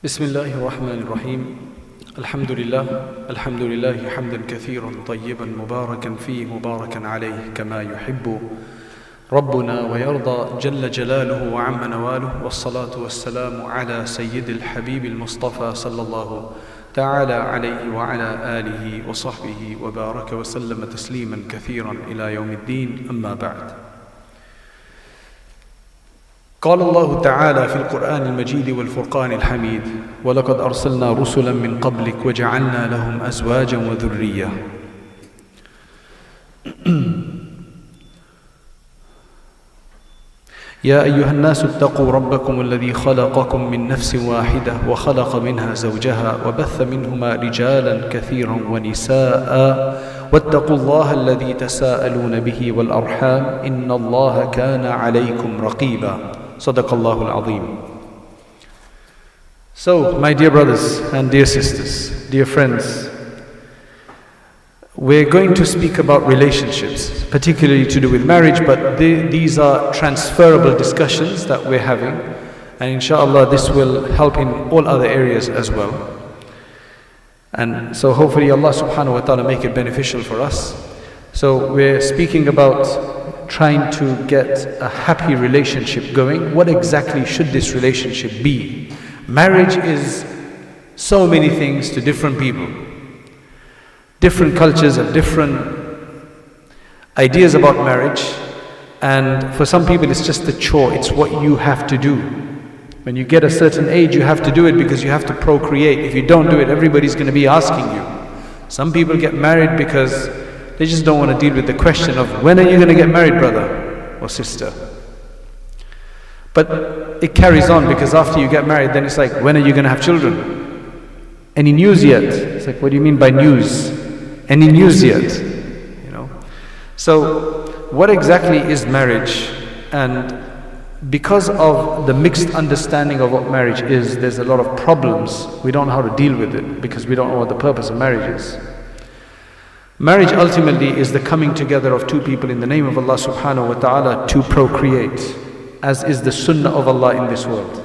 بسم الله الرحمن الرحيم الحمد لله حمدا كثيرا طيبا مباركا فيه مباركا عليه كما يحب ربنا ويرضى جل جلاله وعم نواله، والصلاة والسلام على سيد الحبيب المصطفى صلى الله تعالى عليه وعلى آله وصحبه وبارك وسلم تسليما كثيرا إلى يوم الدين. أما بعد، قال الله تعالى في القرآن المجيد والفرقان الحميد: ولقد أرسلنا رسلا من قبلك وجعلنا لهم أزواجا وذرية. يا أيها الناس اتقوا ربكم الذي خلقكم من نفس واحدة وخلق منها زوجها وبث منهما رجالا كثيرا ونساء واتقوا الله الذي تساءلون به والأرحام إن الله كان عليكم رقيبا. صدق الله العظيم. So, my dear brothers and dear sisters, dear friends, we're going to speak about relationships, particularly to do with marriage, but these are transferable discussions that we're having, and inshallah this will help in all other areas as well. And so hopefully Allah subhanahu wa ta'ala make it beneficial for us. So we're speaking about trying to get a happy relationship going. What exactly should this relationship be? Marriage is so many things to different people. Different cultures have different ideas about marriage, and for some people it's just a chore, it's what you have to do. When you get a certain age you have to do it because you have to procreate. If you don't do it, everybody's going to be asking you. Some people get married because they just don't want to deal with the question of when are you going to get married, brother or sister. But it carries on, because after you get married then it's like, when are you going to have children? Any news yet? It's like, what do you mean by news? Any news yet? You know. So what exactly is marriage? And because of the mixed understanding of what marriage is, there's a lot of problems. We don't know how to deal with it because we don't know what the purpose of marriage is. Marriage ultimately is the coming together of two people in the name of Allah subhanahu wa ta'ala to procreate, as is the sunnah of Allah in this world.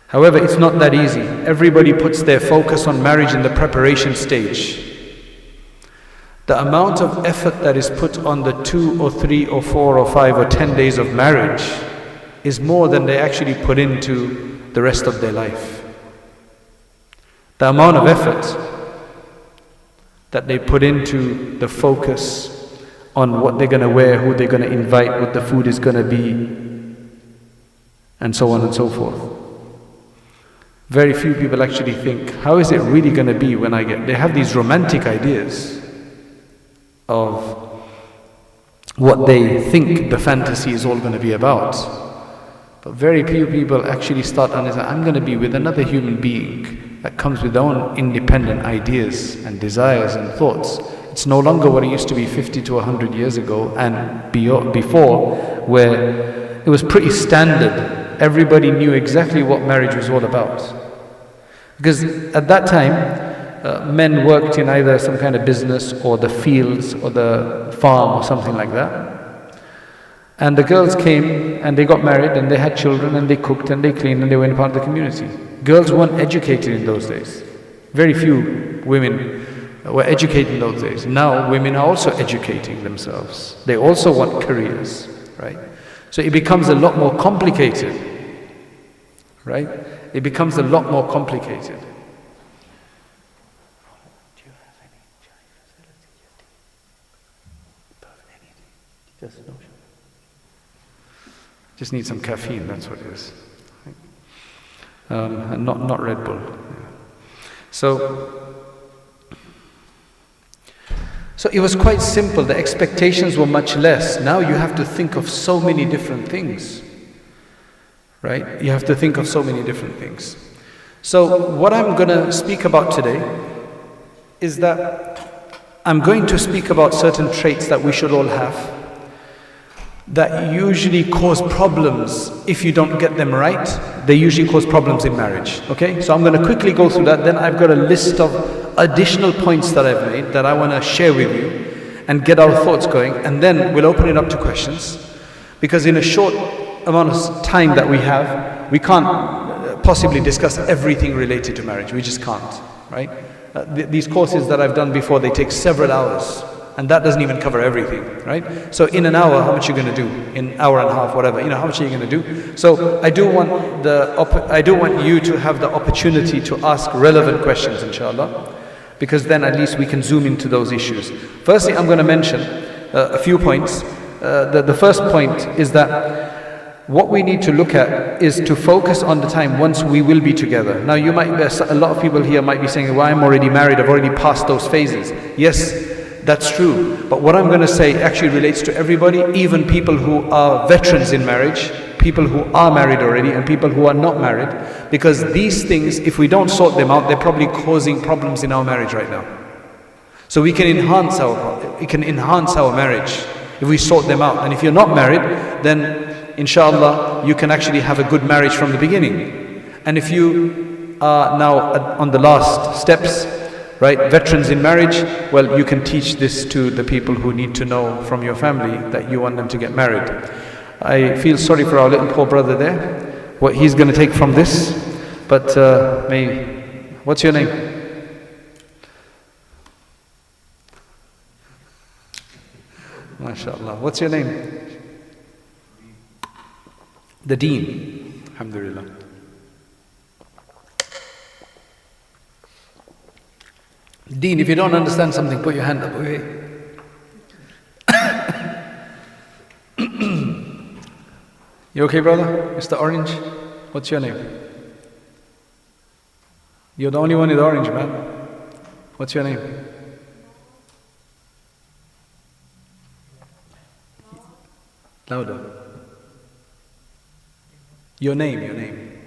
However, it's not that easy. Everybody puts their focus on marriage in the preparation stage. The amount of effort that is put on the 2 or 3 or 4 or 5 or 10 days of marriage is more than they actually put into the rest of their life. The amount of effort that they put into the focus on what they're going to wear, who they're going to invite, what the food is going to be, and so on and so forth. Very few people actually think, how is it really going to be when I get... They have these romantic ideas of what they think the fantasy is all going to be about. But very few people actually start understanding, I'm going to be with another human being that comes with their own independent ideas and desires and thoughts. It's no longer what it used to be 50 to 100 years ago and before, where it was pretty standard. Everybody knew exactly what marriage was all about. Because at that time, men worked in either some kind of business or the fields or the farm or something like that. And the girls came and they got married and they had children and they cooked and they cleaned and they were part of the community. Girls weren't educated in those days. Very few women were educated in those days. Now women are also educating themselves. They also want careers, right? So it becomes a lot more complicated, right? It becomes a lot more complicated. Just need some caffeine, that's what it is. And not Red Bull. So it was quite simple. The expectations were much less. Now you have to think of so many different things, right? You have to think of so many different things. So what I'm going to speak about today is that I'm going to speak about certain traits that we should all have that usually cause problems if you don't get them right. They usually cause problems in marriage. Okay? So I'm going to quickly go through that. Then I've got a list of additional points that I've made that I want to share with you and get our thoughts going. And then we'll open it up to questions. Because in a short amount of time that we have, we can't possibly discuss everything related to marriage. We just can't, right? These courses that I've done before, they take several hours. And that doesn't even cover everything, right? So in an hour, how much are you going to do? In an hour and a half, whatever, how much are you going to do? So I do want you to have the opportunity to ask relevant questions, inshallah, because then at least we can zoom into those issues. Firstly, I'm going to mention a few points. The first point is that what we need to look at is to focus on the time once we will be together. Now, a lot of people here might be saying, well, I'm already married, I've already passed those phases. Yes, that's true. But what I'm going to say actually relates to everybody, even people who are veterans in marriage, people who are married already, and people who are not married. Because these things, if we don't sort them out, they're probably causing problems in our marriage right now. So we can enhance our marriage if we sort them out. And if you're not married, then inshallah, you can actually have a good marriage from the beginning. And if you are now on the last steps, right, veterans in marriage, well, you can teach this to the people who need to know from your family that you want them to get married. I feel sorry for our little poor brother there, what he's going to take from this, but what's your name? MashaAllah. What's your name? The Deen. Alhamdulillah. Deen, if you don't understand something, put your hand up, okay? You okay, brother? Mr. Orange? What's your name? You're the only one with orange, man. What's your name? Louder. Your name.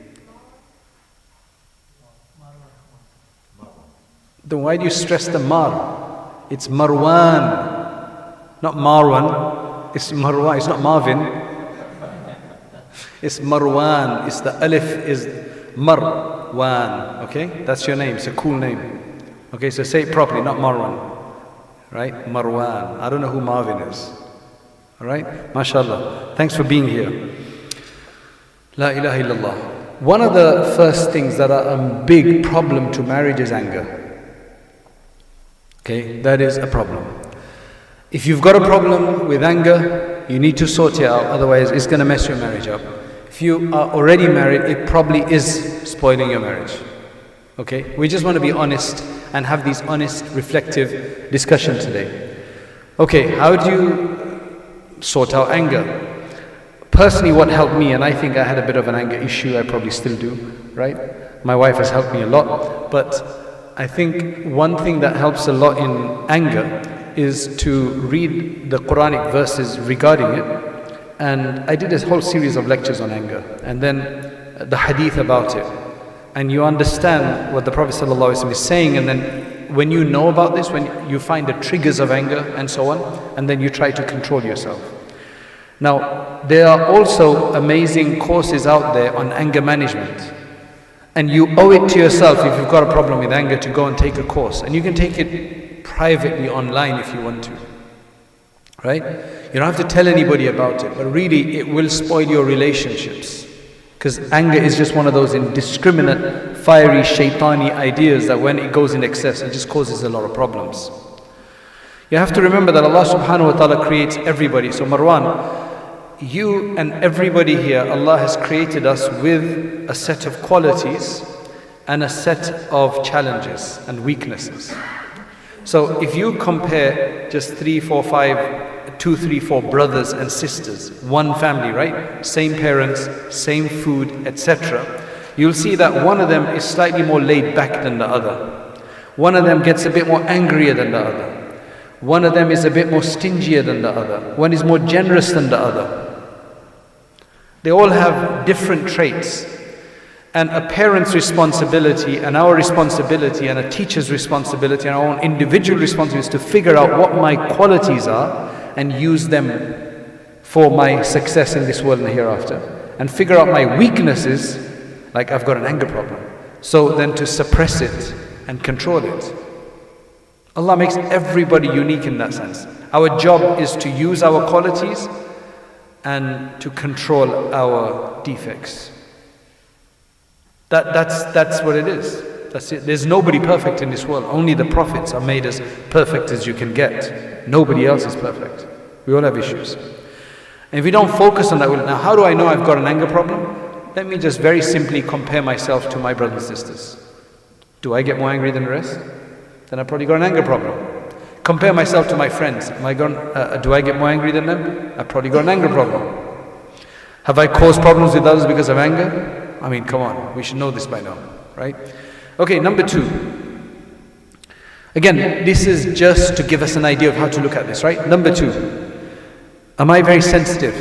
Then why do you stress the Mar? It's Marwan, not Marwan. It's Marwan, it's not Marvin. It's Marwan, it's the alif is Marwan, okay? That's your name, it's a cool name. Okay, so say it properly, not Marwan, right? Marwan, I don't know who Marvin is, all right? MashaAllah, thanks for being here. La ilaha illallah. One of the first things that are a big problem to marriage is anger. Okay, that is a problem. If you've got a problem with anger, you need to sort it out, otherwise it's going to mess your marriage up. If you are already married, it probably is spoiling your marriage. Okay, we just want to be honest and have these honest, reflective discussions today. Okay, how do you sort out anger? Personally, what helped me, and I think I had a bit of an anger issue, I probably still do, right? My wife has helped me a lot, but I think one thing that helps a lot in anger is to read the Quranic verses regarding it. And I did a whole series of lectures on anger, and then the hadith about it. And you understand what the Prophet ﷺ is saying, and then when you know about this, when you find the triggers of anger and so on, and then you try to control yourself. Now, there are also amazing courses out there on anger management. And you owe it to yourself, if you've got a problem with anger, to go and take a course. And you can take it privately online if you want to. Right? You don't have to tell anybody about it, but really it will spoil your relationships. Because anger is just one of those indiscriminate, fiery, shaitani ideas that when it goes in excess, it just causes a lot of problems. You have to remember that Allah subhanahu wa ta'ala creates everybody. So Marwan, you and everybody here, Allah has created us with a set of qualities and a set of challenges and weaknesses. So if you compare just 2, 3, 4 brothers and sisters, one family, right? Same parents, same food, etc. You'll see that one of them is slightly more laid back than the other. One of them gets a bit more angrier than the other. One of them is a bit more stingier than the other. One is more generous than the other. They all have different traits. And a parent's responsibility and our responsibility and a teacher's responsibility and our own individual responsibility is to figure out what my qualities are and use them for my success in this world and hereafter. And figure out my weaknesses, like I've got an anger problem. So then to suppress it and control it. Allah makes everybody unique in that sense. Our job is to use our qualities and to control our defects. That's what it is. That's it. There's nobody perfect in this world. Only the prophets are made as perfect as you can get. Nobody else is perfect. We all have issues. And if we don't focus on that, now how do I know I've got an anger problem? Let me just very simply compare myself to my brothers and sisters. Do I get more angry than the rest? Then I've probably got an anger problem. Compare myself to my friends. Do I get more angry than them? I've probably got an anger problem. Have I caused problems with others because of anger? I mean, come on, we should know this by now, right? Okay, number 2. Again, this is just to give us an idea of how to look at this, right? Number 2, am I very sensitive?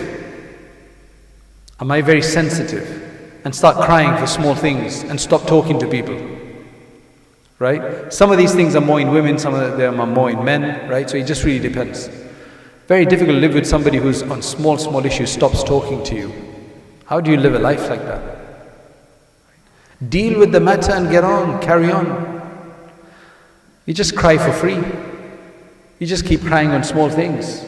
Am I very sensitive and start crying for small things and stop talking to people? Right? Some of these things are more in women, some of them are more in men, right? So it just really depends. Very difficult to live with somebody who's on small issues stops talking to you. How do you live a life like that? Deal with the matter and get on, carry on. You just cry for free. You just keep crying on small things.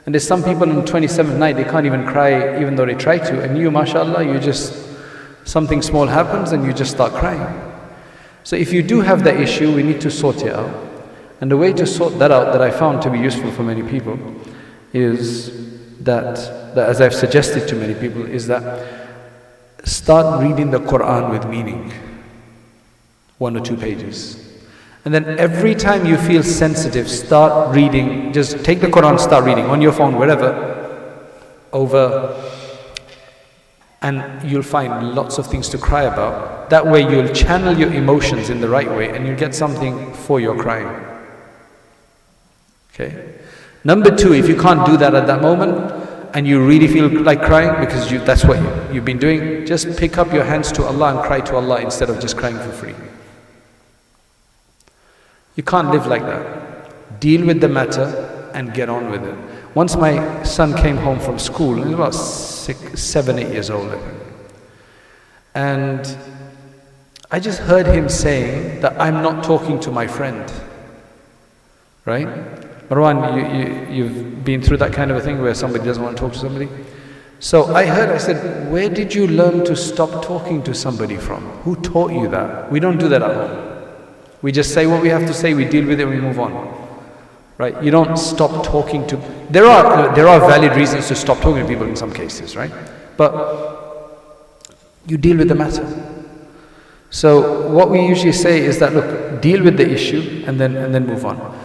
And there's some people on the 27th night, they can't even cry even though they try to. And you, mashallah, something small happens and you just start crying. So if you do have that issue, we need to sort it out. And the way to sort that out that I found to be useful for many people is that as I've suggested to many people, is that start reading the Quran with meaning. 1 or 2 pages. And then every time you feel sensitive, start reading. Just take the Quran, start reading on your phone, wherever, and you'll find lots of things to cry about. That way you'll channel your emotions in the right way and you'll get something for your crying. Okay? Number 2, if you can't do that at that moment and you really feel like crying because that's what you've been doing, just pick up your hands to Allah and cry to Allah instead of just crying for free. You can't live like that. Deal with the matter and get on with it. Once my son came home from school, he was about 7, 8 years old, I think. And I just heard him saying that I'm not talking to my friend. Right? Marwan, you've been through that kind of a thing where somebody doesn't want to talk to somebody? So I said, where did you learn to stop talking to somebody from? Who taught you that? We don't do that at home. We just say what we have to say, we deal with it, and we move on. Right? You don't stop talking to... There are valid reasons to stop talking to people in some cases, right? But you deal with the matter. So what we usually say is that, look, deal with the issue and then move on.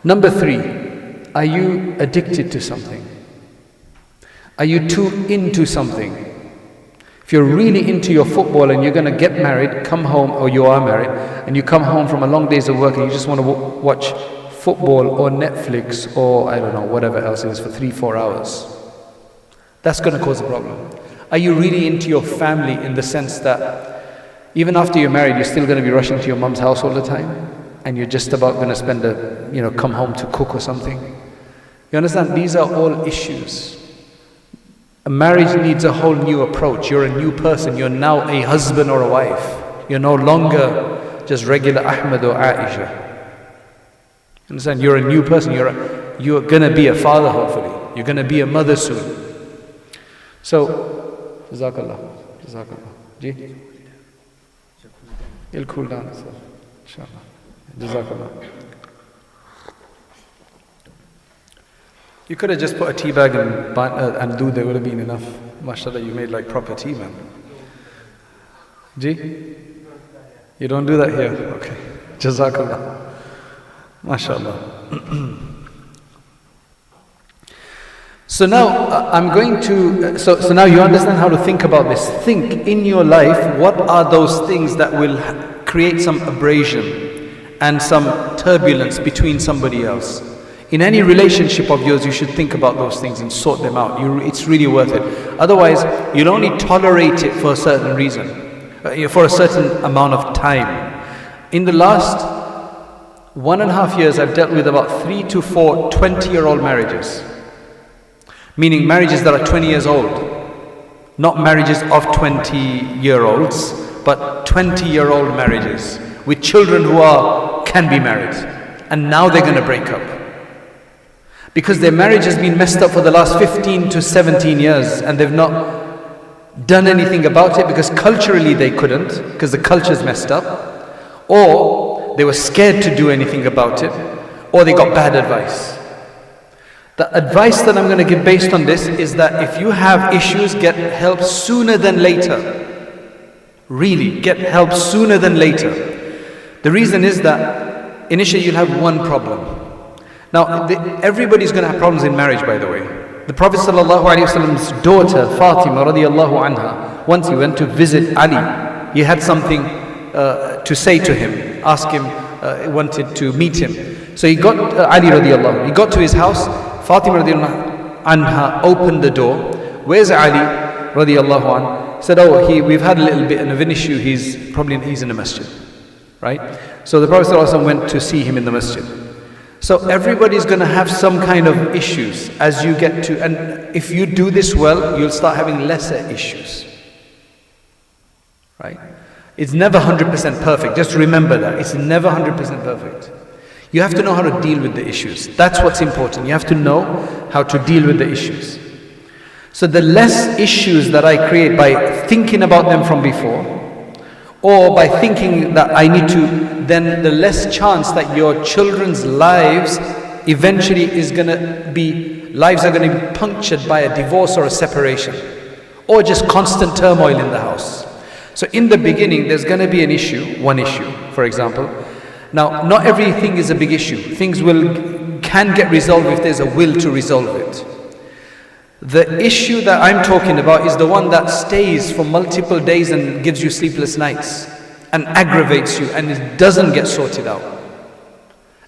Number 3, are you addicted to something? Are you too into something? If you're really into your football and you're going to get married, come home, or you are married, and you come home from a long days of work and you just want to watch football or Netflix or I don't know, whatever else it is for 3-4 hours, that's going to cause a problem. Are you really into your family in the sense that even after you're married, you're still going to be rushing to your mum's house all the time? And you're just about going to spend come home to cook or something? You understand? These are all issues. A marriage needs a whole new approach. You're a new person. You're now a husband or a wife. You're no longer just regular Ahmed or Aisha. You understand? You're a new person. You're going to be a father, hopefully. You're going to be a mother soon. So, Jazakallah. Ji? It'll cool down, sir. Inshallah. Jazakallah. You could have just put a tea bag and do, there would have been enough. MashaAllah, you made like proper tea, man. Ji? You don't do that here? Okay. Jazakallah. MashaAllah. So now I'm going to, so now you understand how to think about this. Think in your life, what are those things that will create some abrasion and some turbulence between somebody else? In any relationship of yours, you should think about those things and sort them out. It's really worth it. Otherwise, you'll only tolerate it for a certain reason, for a certain amount of time. In the last 1.5 years, I've dealt with about 3 to 4 20-year-old marriages. Meaning marriages that are 20 years old. Not marriages of 20-year-olds, but 20-year-old marriages with children who can be married. And now they're going to break up. Because their marriage has been messed up for the last 15 to 17 years and they've not done anything about it because culturally they couldn't, because the culture's messed up, or they were scared to do anything about it, or they got bad advice. The advice that I'm going to give based on this is that if you have issues, get help sooner than later. Really, get help sooner than later. The reason is that initially you'll have one problem. Now, everybody's going to have problems in marriage, by the way. The Prophet ﷺ's daughter, Fatima radiallahu anha, once he went to visit Ali, he had something to say to him, ask him, wanted to meet him. So he got Ali radiallahu anhu, he got to his house, Fatima radiallahu anha opened the door. Where's Ali radiallahu anhu? Said, oh, we've had a little bit of an issue, he's in the masjid, right? So the Prophet ﷺ went to see him in the masjid. So everybody's going to have some kind of issues as you get to, and if you do this well, you'll start having lesser issues, right? It's never 100% perfect, just remember that, it's never 100% perfect. You have to know how to deal with the issues, that's what's important, you have to know how to deal with the issues. So the less issues that I create by thinking about them from before, or by thinking that I need to, then the less chance that your children's lives eventually lives are going to be punctured by a divorce or a separation, or just constant turmoil in the house. So in the beginning, there's going to be one issue, for example. Now, not everything is a big issue. Things can get resolved if there's a will to resolve it. The issue that I'm talking about is the one that stays for multiple days and gives you sleepless nights and aggravates you and it doesn't get sorted out.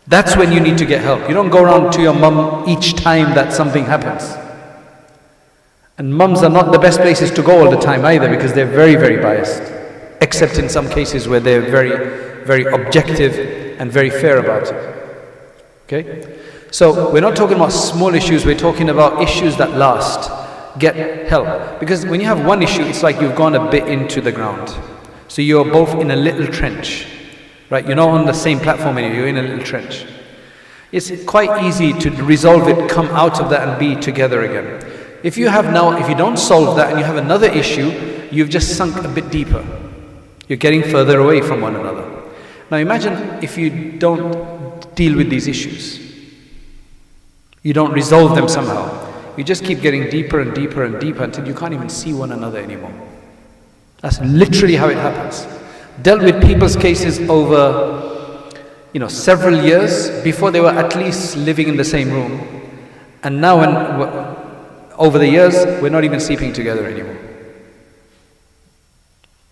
That's when you need to get help. You don't go around to your mum each time that something happens. And mums are not the best places to go all the time either, because they're very, very biased. Except in some cases where they're very, very objective and very fair about it. Okay? So we're not talking about small issues, we're talking about issues that last. Get help. Because when you have one issue, it's like you've gone a bit into the ground. So you're both in a little trench. Right? You're not on the same platform anymore, you're in a little trench. It's quite easy to resolve it, come out of that and be together again. If you don't solve that and you have another issue, you've just sunk a bit deeper. You're getting further away from one another. Now imagine if you don't deal with these issues. You don't resolve them somehow. You just keep getting deeper and deeper and deeper until you can't even see one another anymore. That's literally how it happens. Dealt with people's cases over, several years before they were at least living in the same room. And now over the years, we're not even sleeping together anymore.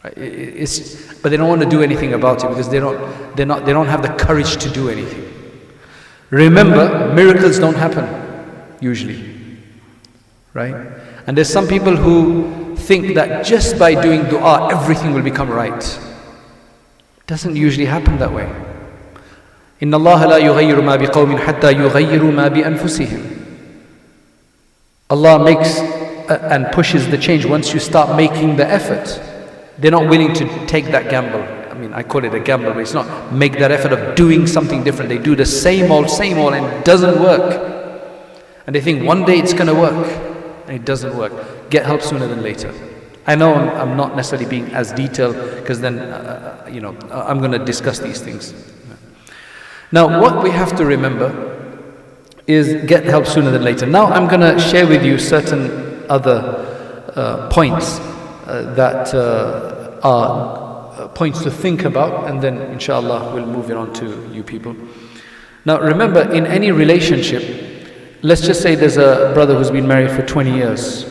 Right? But they don't want to do anything about it because they don't have the courage to do anything. Remember, miracles don't happen, usually. Right? And there's some people who think that just by doing dua, everything will become right. It doesn't usually happen that way. إِنَّ اللَّهَ لَا يُغَيِّرُ مَا بِقَوْمٍ حَتَّى يُغَيِّرُوا مَا بِأَنفُسِهِمْ. Allah makes and pushes the change once you start making the effort. They're not willing to take that gamble. I call it a gamble, but it's not make that effort of doing something different. They do the same old, and it doesn't work. And they think one day it's going to work, and it doesn't work. Get help sooner than later. I know I'm not necessarily being as detailed, because then, I'm going to discuss these things. Now, what we have to remember is get help sooner than later. Now, I'm going to share with you certain other points that are points to think about, and then inshallah we'll move it on to you people. Now remember, in any relationship, let's just say there's a brother who's been married for 20 years.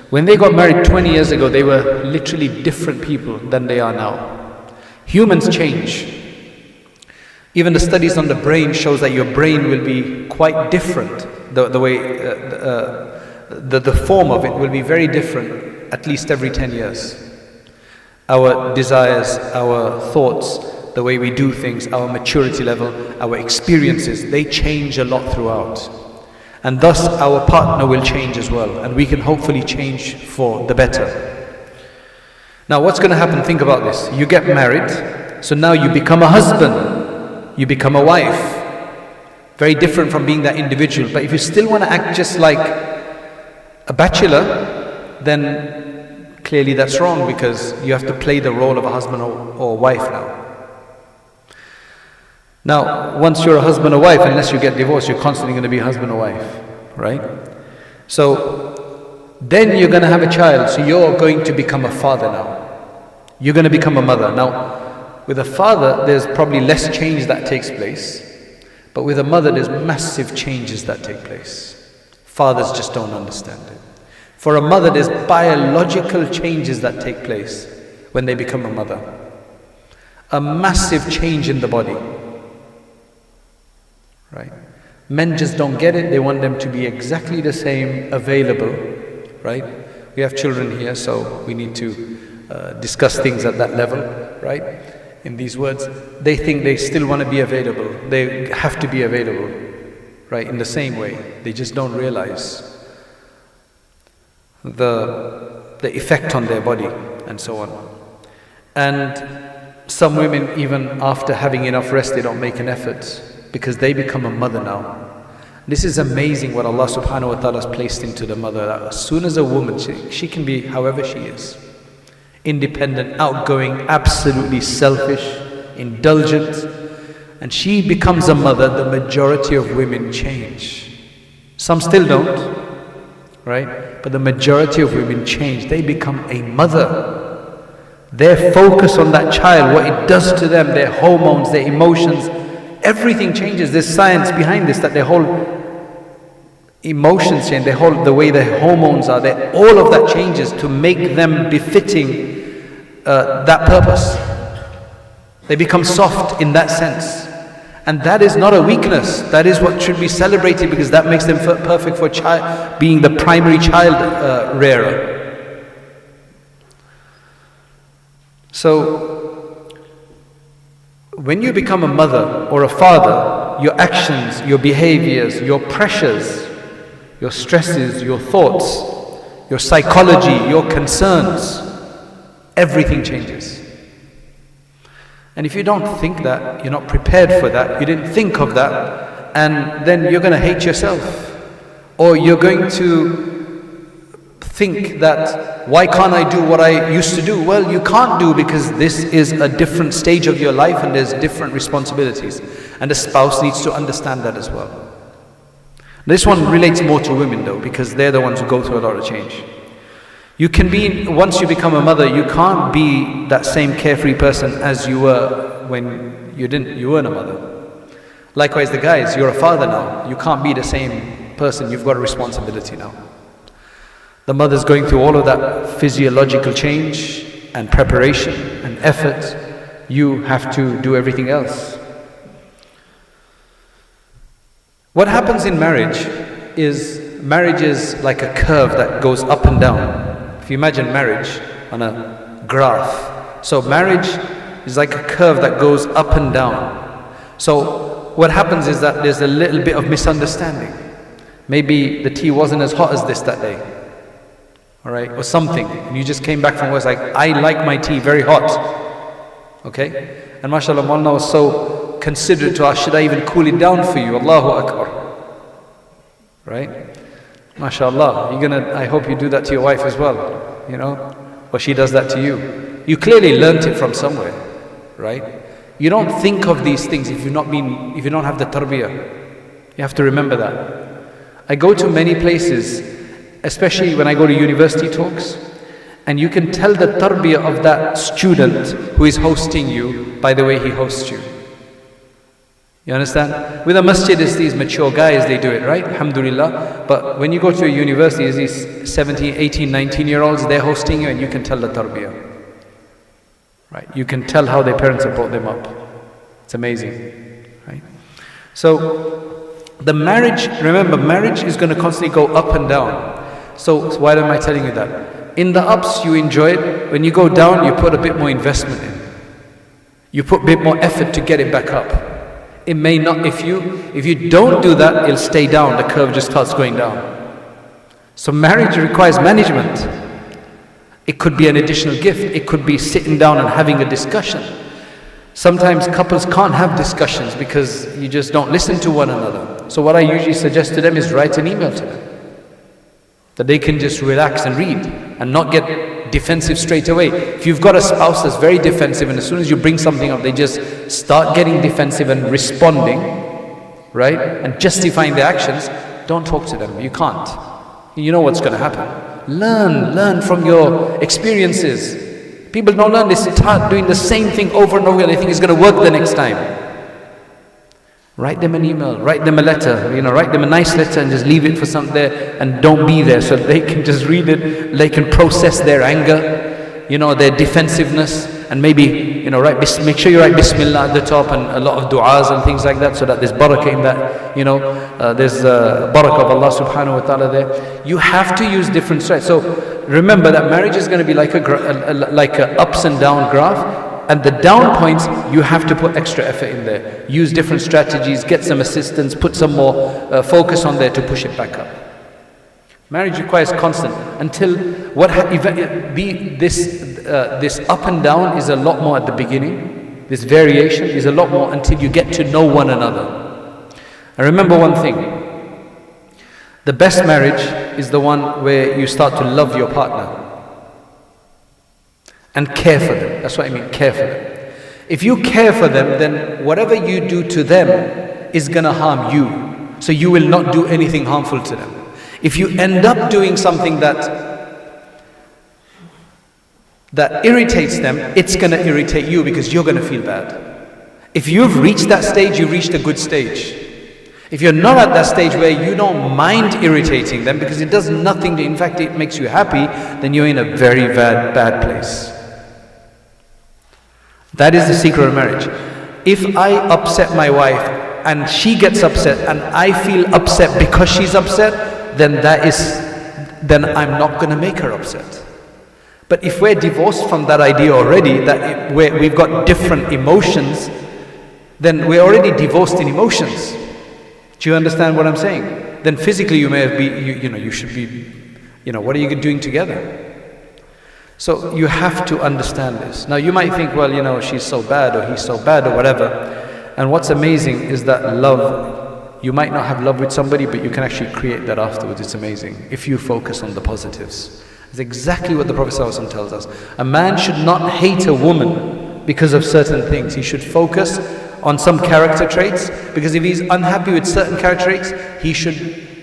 When they got married 20 years ago, they were literally different people than they are now. Humans change. Even the studies on the brain shows that your brain will be quite different. The way, the form of it will be very different at least every 10 years. Our desires, our thoughts, the way we do things, our maturity level, our experiences, they change a lot throughout. And thus our partner will change as well, and we can hopefully change for the better. Now what's going to happen? Think about this. You get married, so now you become a husband, you become a wife. Very different from being that individual. But if you still want to act just like a bachelor, then Clearly that's wrong, because you have to play the role of a husband or wife now. Now, once you're a husband or wife, unless you get divorced, you're constantly going to be husband or wife, right? So, then you're going to have a child, so you're going to become a father now. You're going to become a mother. Now, with a father, there's probably less change that takes place, but with a mother, there's massive changes that take place. Fathers just don't understand it. For a mother, there's biological changes that take place when they become a mother. A massive change in the body. Right? Men just don't get it. They want them to be exactly the same, available. Right? We have children here, so we need to discuss things at that level. Right? In these words, they think they still want to be available. They have to be available. Right? In the same way. They just don't realize the effect on their body and so on. And some women, even after having enough rest, they don't make an effort, because they become a mother now. This is amazing what Allah subhanahu wa ta'ala has placed into the mother. That as soon as a woman, she can be however she is. Independent, outgoing, absolutely selfish, indulgent. And she becomes a mother, the majority of women change. Some still don't, right? But the majority of women change. They become a mother. Their focus on that child, what it does to them, their hormones, their emotions, everything changes. There's science behind this, that their whole emotions change, the way their hormones are, all of that changes to make them befitting that purpose. They become soft in that sense. And that is not a weakness. That is what should be celebrated, because that makes them perfect for being the primary child rearer. So, when you become a mother or a father, your actions, your behaviors, your pressures, your stresses, your thoughts, your psychology, your concerns, everything changes. And if you don't think that, you're not prepared for that, you didn't think of that, and then you're going to hate yourself. Or you're going to think that, why can't I do what I used to do? Well, you can't do, because this is a different stage of your life and there's different responsibilities. And the spouse needs to understand that as well. This one relates more to women though, because they're the ones who go through a lot of change. You can be, once you become a mother, you can't be that same carefree person as you were when you weren't a mother. Likewise the guys, you're a father now. You can't be the same person, you've got a responsibility now. The mother's going through all of that physiological change and preparation and effort. You have to do everything else. What happens in marriage is like a curve that goes up and down. If you imagine marriage on a graph. So marriage is like a curve that goes up and down. So what happens is that there's a little bit of misunderstanding. Maybe the tea wasn't as hot as this that day. Alright, or something. And you just came back from work, like, I like my tea very hot. Okay? And mashallah, Mawlana was so considerate to ask, should I even cool it down for you? Allahu Akbar. Right? MashaAllah, I hope you do that to your wife as well, or she does that to you. You clearly learnt it from somewhere, right? You don't think of these things if you don't have the tarbiyah. You have to remember that. I go to many places, especially when I go to university talks, and you can tell the tarbiyah of that student who is hosting you by the way he hosts you. You understand? With a masjid, it's these mature guys, they do it, right? Alhamdulillah. But when you go to a university, it's these 17, 18, 19-year-olds, they're hosting you, and you can tell the tarbiyah. Right? You can tell how their parents have brought them up. It's amazing. Right? So, the marriage, remember, marriage is going to constantly go up and down. So why am I telling you that? In the ups, you enjoy it. When you go down, you put a bit more investment in. You put a bit more effort to get it back up. It may not, if you don't do that, it'll stay down, the curve just starts going down. So marriage requires management. It could be an additional gift, it could be sitting down and having a discussion. Sometimes couples can't have discussions because you just don't listen to one another. So what I usually suggest to them is write an email to them, that they can just relax and read and not get defensive straight away. If you've got a spouse that's very defensive, and as soon as you bring something up, they just start getting defensive and responding, right? And justifying their actions, don't talk to them. You can't. You know what's going to happen. Learn from your experiences. People don't learn, they start doing the same thing over and over again. They think it's going to work the next time. Write them an email, write them a letter, write them a nice letter and just leave it for some there and don't be there so they can just read it, they can process their anger, their defensiveness, and maybe, make sure you write Bismillah at the top and a lot of du'as and things like that so that there's barakah in that, there's barakah of Allah subhanahu wa ta'ala there. You have to use different strategies. So remember that marriage is going to be like a ups and down graph. And the down points, you have to put extra effort in there. Use different strategies, get some assistance, put some more focus on there to push it back up. Marriage requires constant until this up and down is a lot more at the beginning. This variation is a lot more until you get to know one another. And remember one thing, the best marriage is the one where you start to love your partner and care for them. That's what I mean, care for them. If you care for them, then whatever you do to them is going to harm you. So you will not do anything harmful to them. If you end up doing something that irritates them, it's going to irritate you because you're going to feel bad. If you've reached that stage, you've reached a good stage. If you're not at that stage where you don't mind irritating them because it does nothing to, in fact it makes you happy, then you're in a very bad place. That is the secret of marriage. If I upset my wife and she gets upset and I feel upset because she's upset, then I'm not going to make her upset. But if we're divorced from that idea already, that we've got different emotions, then we're already divorced in emotions. Do you understand what I'm saying? Then physically you may have you should be, what are you doing together? So you have to understand this. Now you might think, well, she's so bad or he's so bad or whatever. And what's amazing is that love, you might not have love with somebody, but you can actually create that afterwards. It's amazing if you focus on the positives. It's exactly what the Prophet ﷺ tells us. A man should not hate a woman because of certain things. He should focus on some character traits, because if he's unhappy with certain character traits,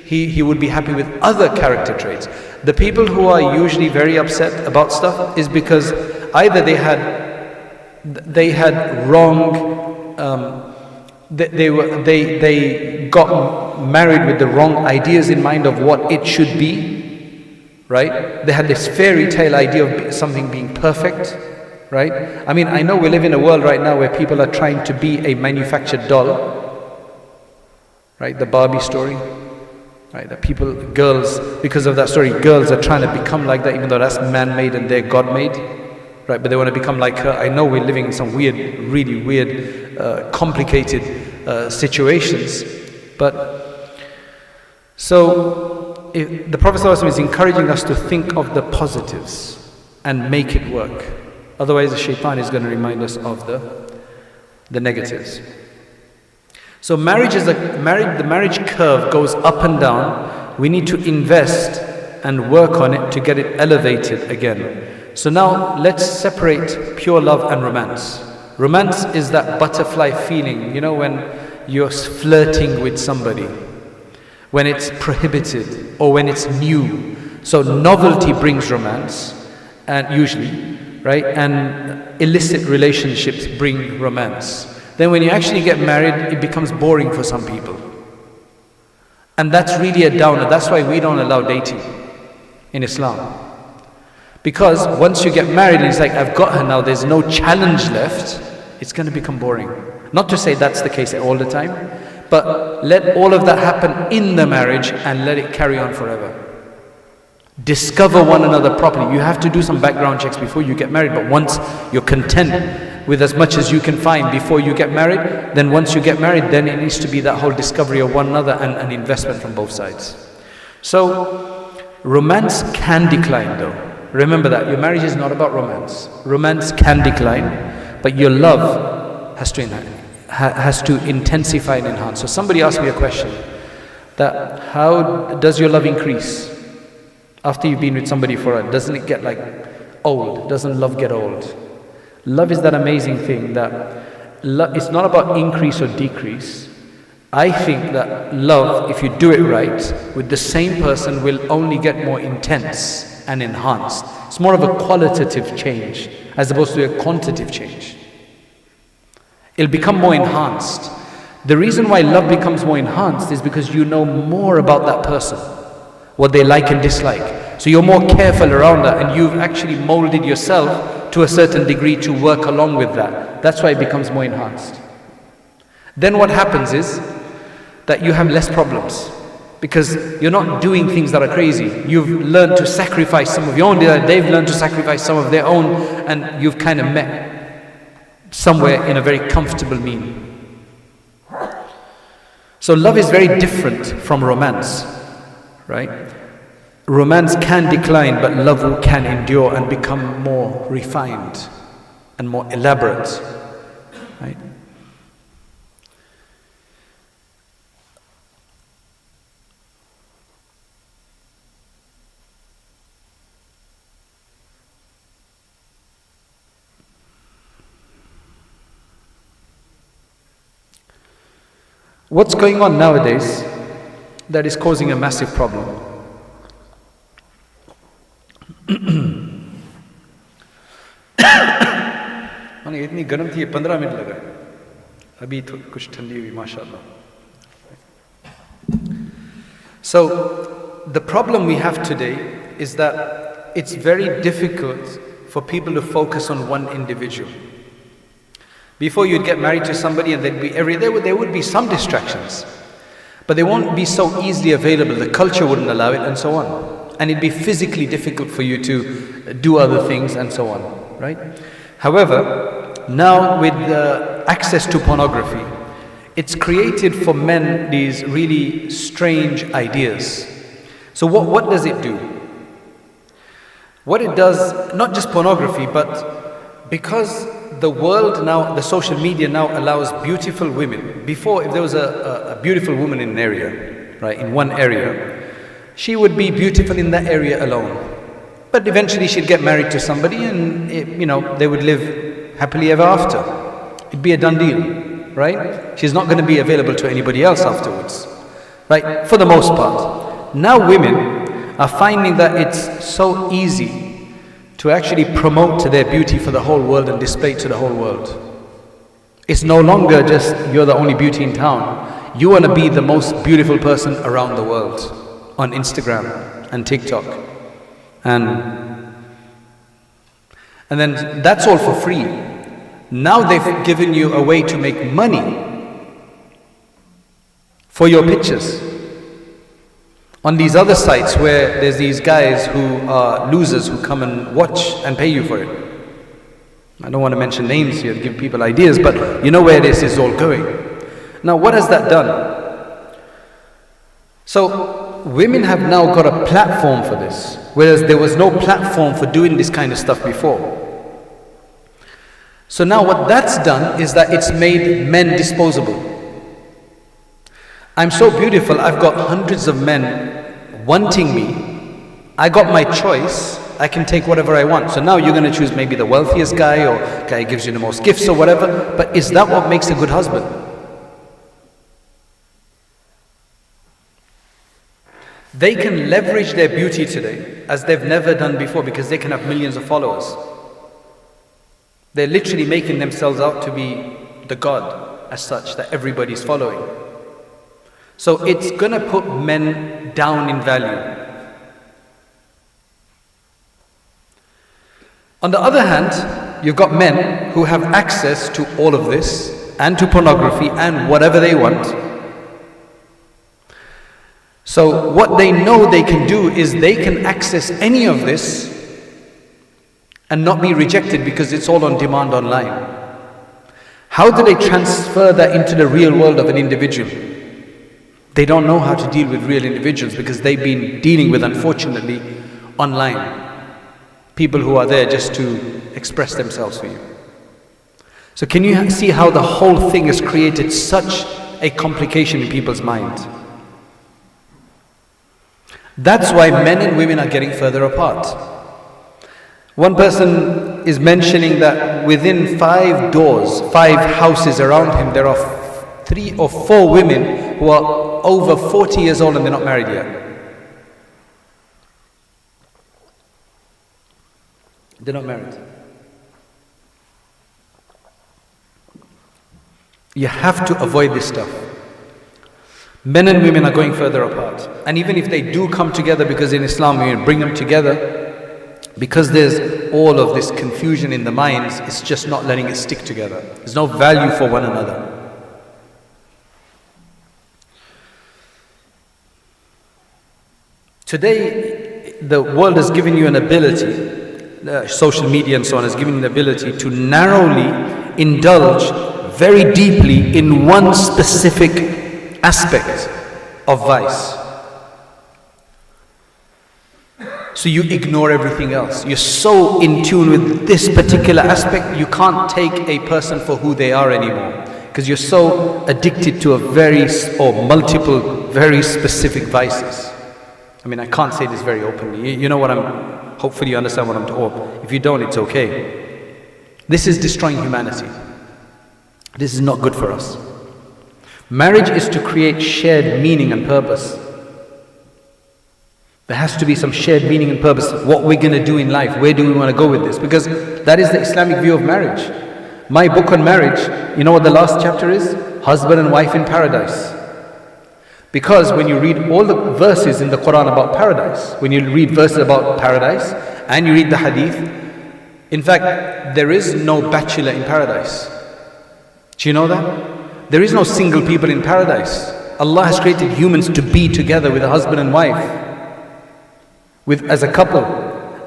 he would be happy with other character traits. The people who are usually very upset about stuff is because either they had wrong, they got married with the wrong ideas in mind of what it should be, right? They had this fairy tale idea of something being perfect, right? I mean, I know we live in a world right now where people are trying to be a manufactured doll, right? The Barbie story, right? That girls, because of that story, girls are trying to become like that, even though that's man-made and they're God-made, right? But they want to become like her. I know we're living in some really weird, complicated situations, but so the Prophet ﷺ is encouraging us to think of the positives and make it work. Otherwise the shaitan is going to remind us of the negatives. So the marriage curve goes up and down. We need to invest and work on it to get it elevated again. So now let's separate pure love and romance. Romance is that butterfly feeling, when you're flirting with somebody, when it's prohibited or when it's new. So novelty brings romance, and usually, right? And illicit relationships bring romance. Then when you actually get married, it becomes boring for some people. And that's really a downer. That's why we don't allow dating in Islam. Because once you get married and it's like, I've got her now, there's no challenge left, it's going to become boring. Not to say that's the case all the time, but let all of that happen in the marriage and let it carry on forever. Discover one another properly. You have to do some background checks before you get married, but once you're content with as much as you can find before you get married, then once you get married, then it needs to be that whole discovery of one another and an investment from both sides. So romance can decline though. Remember that your marriage is not about romance. Romance can decline, but your love has to intensify and enhance. So somebody asked me a question, that how does your love increase after you've been with somebody for a, doesn't it get like old? Doesn't love get old? Love is that amazing thing that it's not about increase or decrease. I think that love, if you do it right, with the same person will only get more intense and enhanced. It's more of a qualitative change as opposed to a quantitative change. It'll become more enhanced. The reason why love becomes more enhanced is because you know more about that person, what they like and dislike. So you're more careful around that, and you've actually molded yourself to a certain degree to work along with that. That's why it becomes more enhanced. Then what happens is that you have less problems, because you're not doing things that are crazy. You've learned to sacrifice some of your own desire, they've learned to sacrifice some of their own, and you've kind of met somewhere in a very comfortable mean. So love is very different from romance, right? Romance can decline, but love can endure and become more refined and more elaborate, right? What's going on nowadays that is causing a massive problem? मैंने इतनी गर्म थी 15 minute लगा अभी तो कुछ ठंडी हुई माशाल्लाह. So the problem we have today is that it's very difficult for people to focus on one individual. Before you'd get married to somebody and there would be some distractions, but they won't be so easily available. The culture wouldn't allow it, and so on. And it'd be physically difficult for you to do other things and so on, right? However, now with access to pornography, it's created for men these really strange ideas. So what does it do? What it does, not just pornography, but because the world now, the social media now allows beautiful women. Before, if there was a beautiful woman in an area, right, in one area, she would be beautiful in that area alone. But eventually she'd get married to somebody and, they would live happily ever after. It'd be a done deal, right? She's not going to be available to anybody else afterwards, right? For the most part. Now women are finding that it's so easy to actually promote their beauty for the whole world and display it to the whole world. It's no longer just you're the only beauty in town. You want to be the most beautiful person around the world on Instagram and TikTok. And then that's all for free. Now they've given you a way to make money for your pictures. On these other sites where there's these guys who are losers who come and watch and pay you for it. I don't want to mention names here to give people ideas, but you know where this is all going. Now what has that done? So women have now got a platform for this, whereas there was no platform for doing this kind of stuff before. So now what that's done is that it's made men disposable. I'm so beautiful, I've got hundreds of men wanting me. I got my choice, I can take whatever I want. So now you're going to choose maybe the wealthiest guy, or guy who gives you the most gifts or whatever. But is that what makes a good husband? They can leverage their beauty today as they've never done before, because they can have millions of followers. They're literally making themselves out to be the God as such that everybody's following. So it's going to put men down in value. On the other hand, you've got men who have access to all of this and to pornography and whatever they want. So what they know they can do is they can access any of this and not be rejected because it's all on demand online. How do they transfer that into the real world of an individual? They don't know how to deal with real individuals because they've been dealing with, unfortunately, online. People who are there just to express themselves for you. So can you see how the whole thing has created such a complication in people's minds? That's why men and women are getting further apart. One person is mentioning that within 5 doors, 5 houses around him, there are 3 or 4 women who are over 40 years old and they're not married yet. They're not married. You have to avoid this stuff. Men and women are going further apart. And even if they do come together, because in Islam we bring them together, because there's all of this confusion in the minds, it's just not letting it stick together. There's no value for one another. Today, the world has given you an ability, social media and so on has given you an ability to narrowly indulge very deeply in one specific aspect of vice. So you ignore everything else. You're so in tune with this particular aspect, you can't take a person for who they are anymore. Because you're so addicted to multiple, very specific vices. I mean, I can't say this very openly. You know what hopefully you understand what I'm talking about. If you don't, it's okay. This is destroying humanity. This is not good for us. Marriage is to create shared meaning and purpose. There has to be some shared meaning and purpose. What we're going to do in life, where do we want to go with this? Because that is the Islamic view of marriage. My book on marriage, you know what the last chapter is? Husband and wife in paradise. Because when you read all the verses in the Quran about paradise, when you read verses about paradise and you read the hadith, in fact, there is no bachelor in paradise. Do you know that? There is no single people in paradise. Allah has created humans to be together with a husband and wife. As a couple.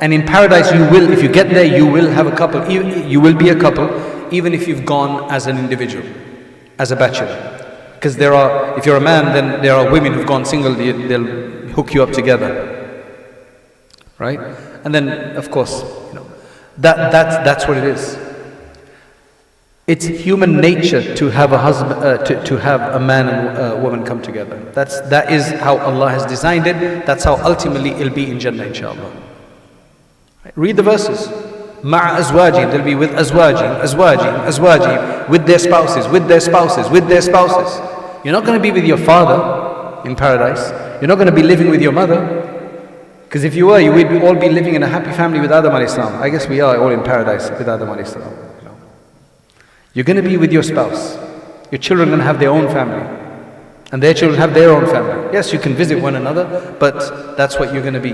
And in paradise you will, if you get there, you will have a couple. You will be a couple, even if you've gone as an individual, as a bachelor. Because if you're a man, then there are women who've gone single, they'll hook you up together. Right? And then, of course, that's what it is. It's human nature to have a husband, to have a man and a woman come together. That is how Allah has designed it. That's how ultimately it'll be in Jannah, inshallah. Read the verses. Ma'a azwajihim, they'll be with azwajihim, with their spouses, with their spouses, with their spouses. You're not going to be with your father in paradise. You're not going to be living with your mother. Because if you were, you would all be living in a happy family with Adam alayhi salam. I guess we are all in paradise with Adam alayhi salam. You're going to be with your spouse. Your children are going to have their own family. And their children have their own family. Yes, you can visit one another, but that's what you're going to be.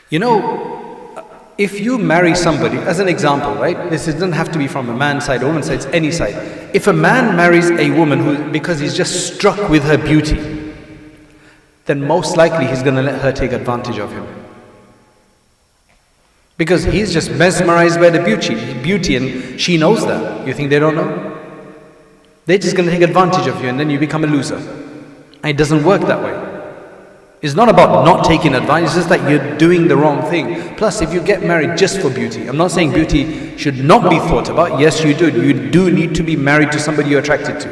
You know, if you marry somebody, as an example, right? This doesn't have to be from a man's side or woman's side, it's any side. If a man marries a woman because he's just struck with her beauty, then most likely he's going to let her take advantage of him. Because he's just mesmerized by the beauty and she knows that. You think they don't know? They're just going to take advantage of you and then you become a loser. And it doesn't work that way. It's not about not taking advantage, it's just that you're doing the wrong thing. Plus, if you get married just for beauty, I'm not saying beauty should not be thought about. Yes, you do. You do need to be married to somebody you're attracted to.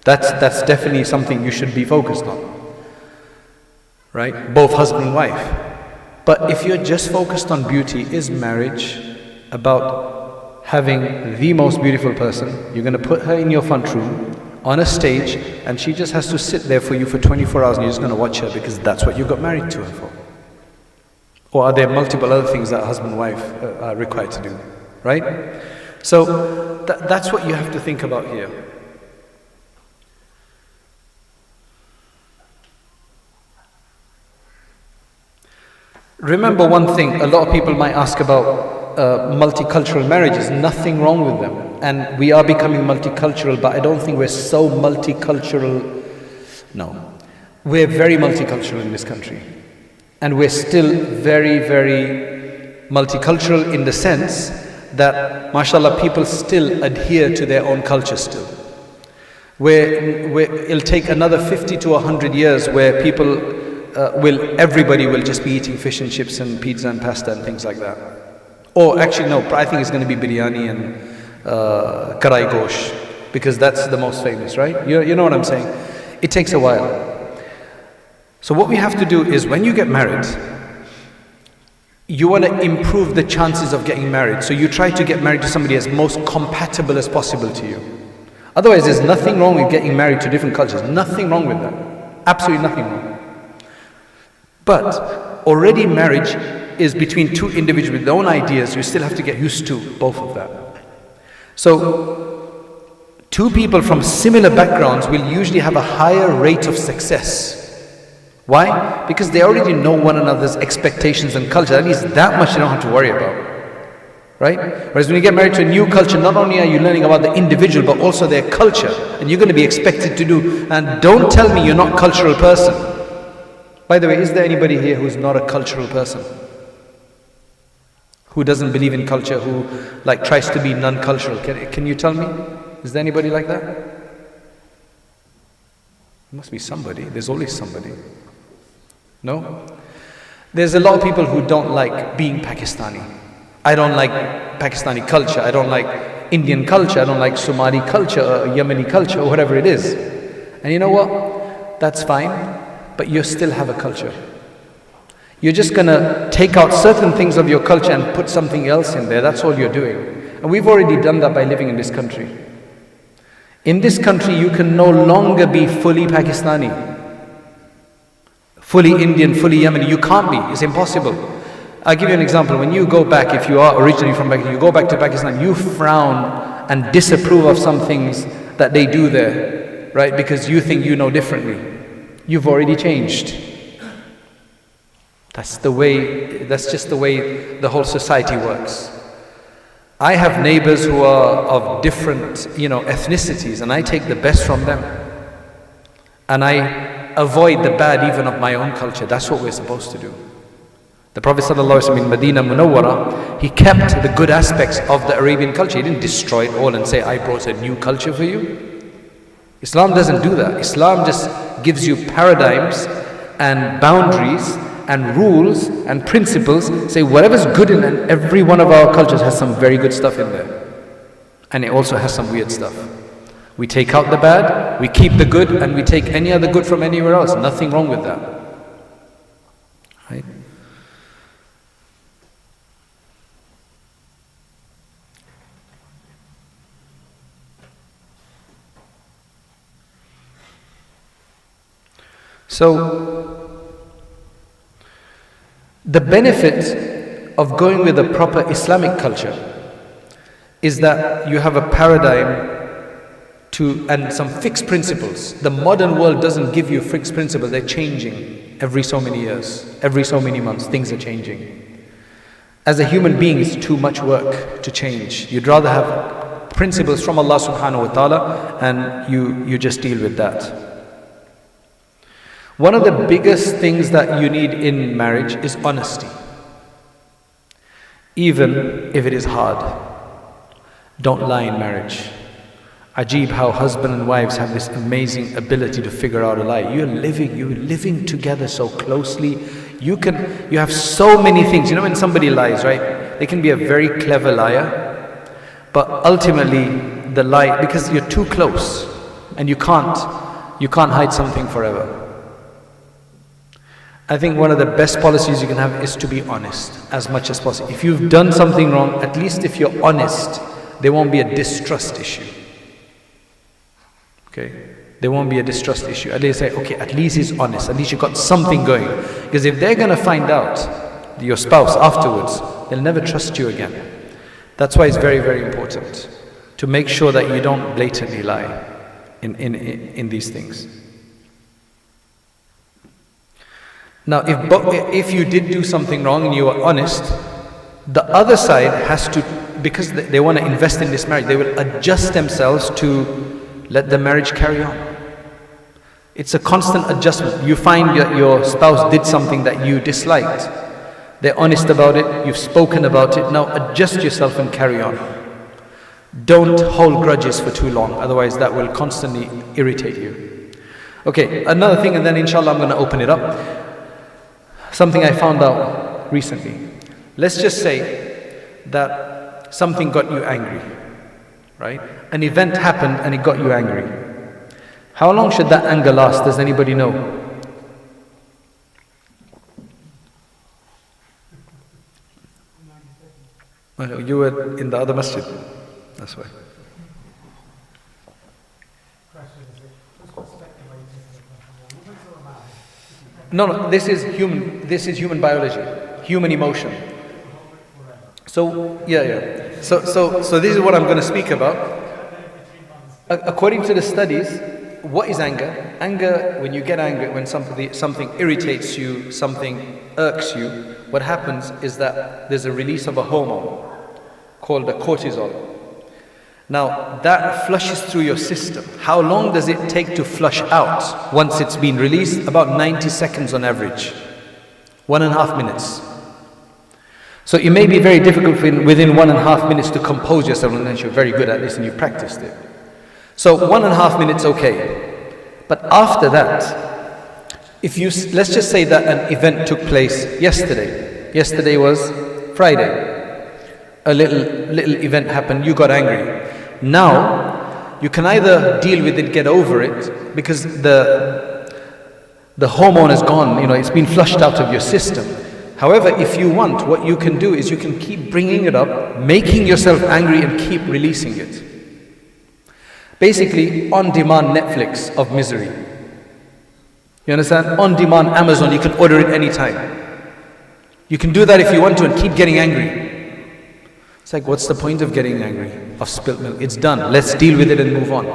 That's definitely something you should be focused on. Right? Both husband and wife. But if you're just focused on beauty, is marriage about having the most beautiful person? You're going to put her in your front room on a stage and she just has to sit there for you for 24 hours and you're just going to watch her because that's what you got married to her for. Or are there multiple other things that a husband and wife are required to do? Right? So that's what you have to think about here. Remember one thing, a lot of people might ask about multicultural marriages. Nothing wrong with them. And we are becoming multicultural, but I don't think we're so multicultural. No. We're very multicultural in this country. And we're still very, very multicultural in the sense that, mashallah, people still adhere to their own culture still. It'll take another 50 to 100 years where people everybody will just be eating fish and chips and pizza and pasta and things like that. Or actually no, I think it's going to be biryani and karai gosh, because that's the most famous, right? You know what I'm saying? It takes a while. So what we have to do is, when you get married, you want to improve the chances of getting married. So you try to get married to somebody as most compatible as possible to you. Otherwise, there's nothing wrong with getting married to different cultures. Nothing wrong with that. Absolutely nothing wrong. But already marriage is between two individuals with their own ideas. You still have to get used to both of that. So two people from similar backgrounds will usually have a higher rate of success. Why? Because they already know one another's expectations and culture. At least that much you don't have to worry about. Right? Whereas when you get married to a new culture, not only are you learning about the individual, but also their culture. And you're going to be expected to do. And don't tell me you're not a cultural person. By the way, is there anybody here who's not a cultural person? Who doesn't believe in culture, who tries to be non-cultural? Can you tell me? Is there anybody like that? There must be somebody. There's always somebody. No? There's a lot of people who don't like being Pakistani. I don't like Pakistani culture. I don't like Indian culture. I don't like Somali culture or Yemeni culture or whatever it is. And you know what? That's fine. But you still have a culture. You're just going to take out certain things of your culture and put something else in there. That's all you're doing. And we've already done that by living in this country. In this country, you can no longer be fully Pakistani, fully Indian, fully Yemeni. You can't be. It's impossible. I'll give you an example. When you go back, if you are originally from Pakistan, you go back to Pakistan, you frown and disapprove of some things that they do there, right? Because you think you know differently. You've already changed. That's just the way the whole society works. I have neighbors who are of different, ethnicities, and I take the best from them. And I avoid the bad even of my own culture. That's what we're supposed to do. The Prophet ﷺ in Medina Munawwara, he kept the good aspects of the Arabian culture. He didn't destroy it all and say, I brought a new culture for you. Islam doesn't do that. Islam just gives you paradigms and boundaries and rules and principles. Say whatever's good in it, every one of our cultures has some very good stuff in there. And it also has some weird stuff. We take out the bad, we keep the good, and we take any other good from anywhere else. Nothing wrong with that. Right? So, the benefit of going with a proper Islamic culture is that you have a paradigm and some fixed principles. The modern world doesn't give you fixed principles. They're changing every so many years, every so many months. Things are changing. As a human being, it's too much work to change. You'd rather have principles from Allah subhanahu wa ta'ala, and you just deal with that. One of the biggest things that you need in marriage is honesty. Even if it is hard. Don't lie in marriage. Ajib how husband and wives have this amazing ability to figure out a lie. You're living together so closely. You have so many things. You know when somebody lies, right? They can be a very clever liar, but ultimately the lie, because you're too close and you can't hide something forever. I think one of the best policies you can have is to be honest as much as possible. If you've done something wrong, at least if you're honest, there won't be a distrust issue. Okay? There won't be a distrust issue. At least say, okay, at least he's honest. At least you've got something going. Because if they're going to find out, your spouse, afterwards, they'll never trust you again. That's why it's very, very important to make sure that you don't blatantly lie in these things. Now, if you did do something wrong and you are honest, the other side has to, because they want to invest in this marriage, they will adjust themselves to let the marriage carry on. It's a constant adjustment. You find your spouse did something that you disliked. They're honest about it, you've spoken about it, now adjust yourself and carry on. Don't hold grudges for too long, otherwise that will constantly irritate you. Okay, another thing, and then inshallah I'm going to open it up. Something I found out recently. Let's just say that something got you angry, right? An event happened and it got you angry. How long should that anger last? Does anybody know? Oh, you were in the other masjid. That's why. No, this is human. This is human biology, human emotion. So yeah. So this is what I'm going to speak about. According to the studies, what is anger? Anger, when you get angry, when something irritates you, something irks you, what happens is that there's a release of a hormone called the cortisol. Now, that flushes through your system. How long does it take to flush out once it's been released? About 90 seconds on average. 1.5 minutes. So it may be very difficult within 1.5 minutes to compose yourself, unless you're very good at this and you've practiced it. So 1.5 minutes, okay. But after that, let's just say that an event took place yesterday. Yesterday was Friday. A little event happened, you got angry. Now, you can either deal with it, get over it, because the hormone is gone, it's been flushed out of your system. However, if you want, what you can do is you can keep bringing it up, making yourself angry and keep releasing it. Basically, on-demand Netflix of misery. You understand? On-demand Amazon, you can order it anytime. You can do that if you want to and keep getting angry. It's like, what's the point of getting angry? Of spilt milk? It's done. Let's deal with it and move on.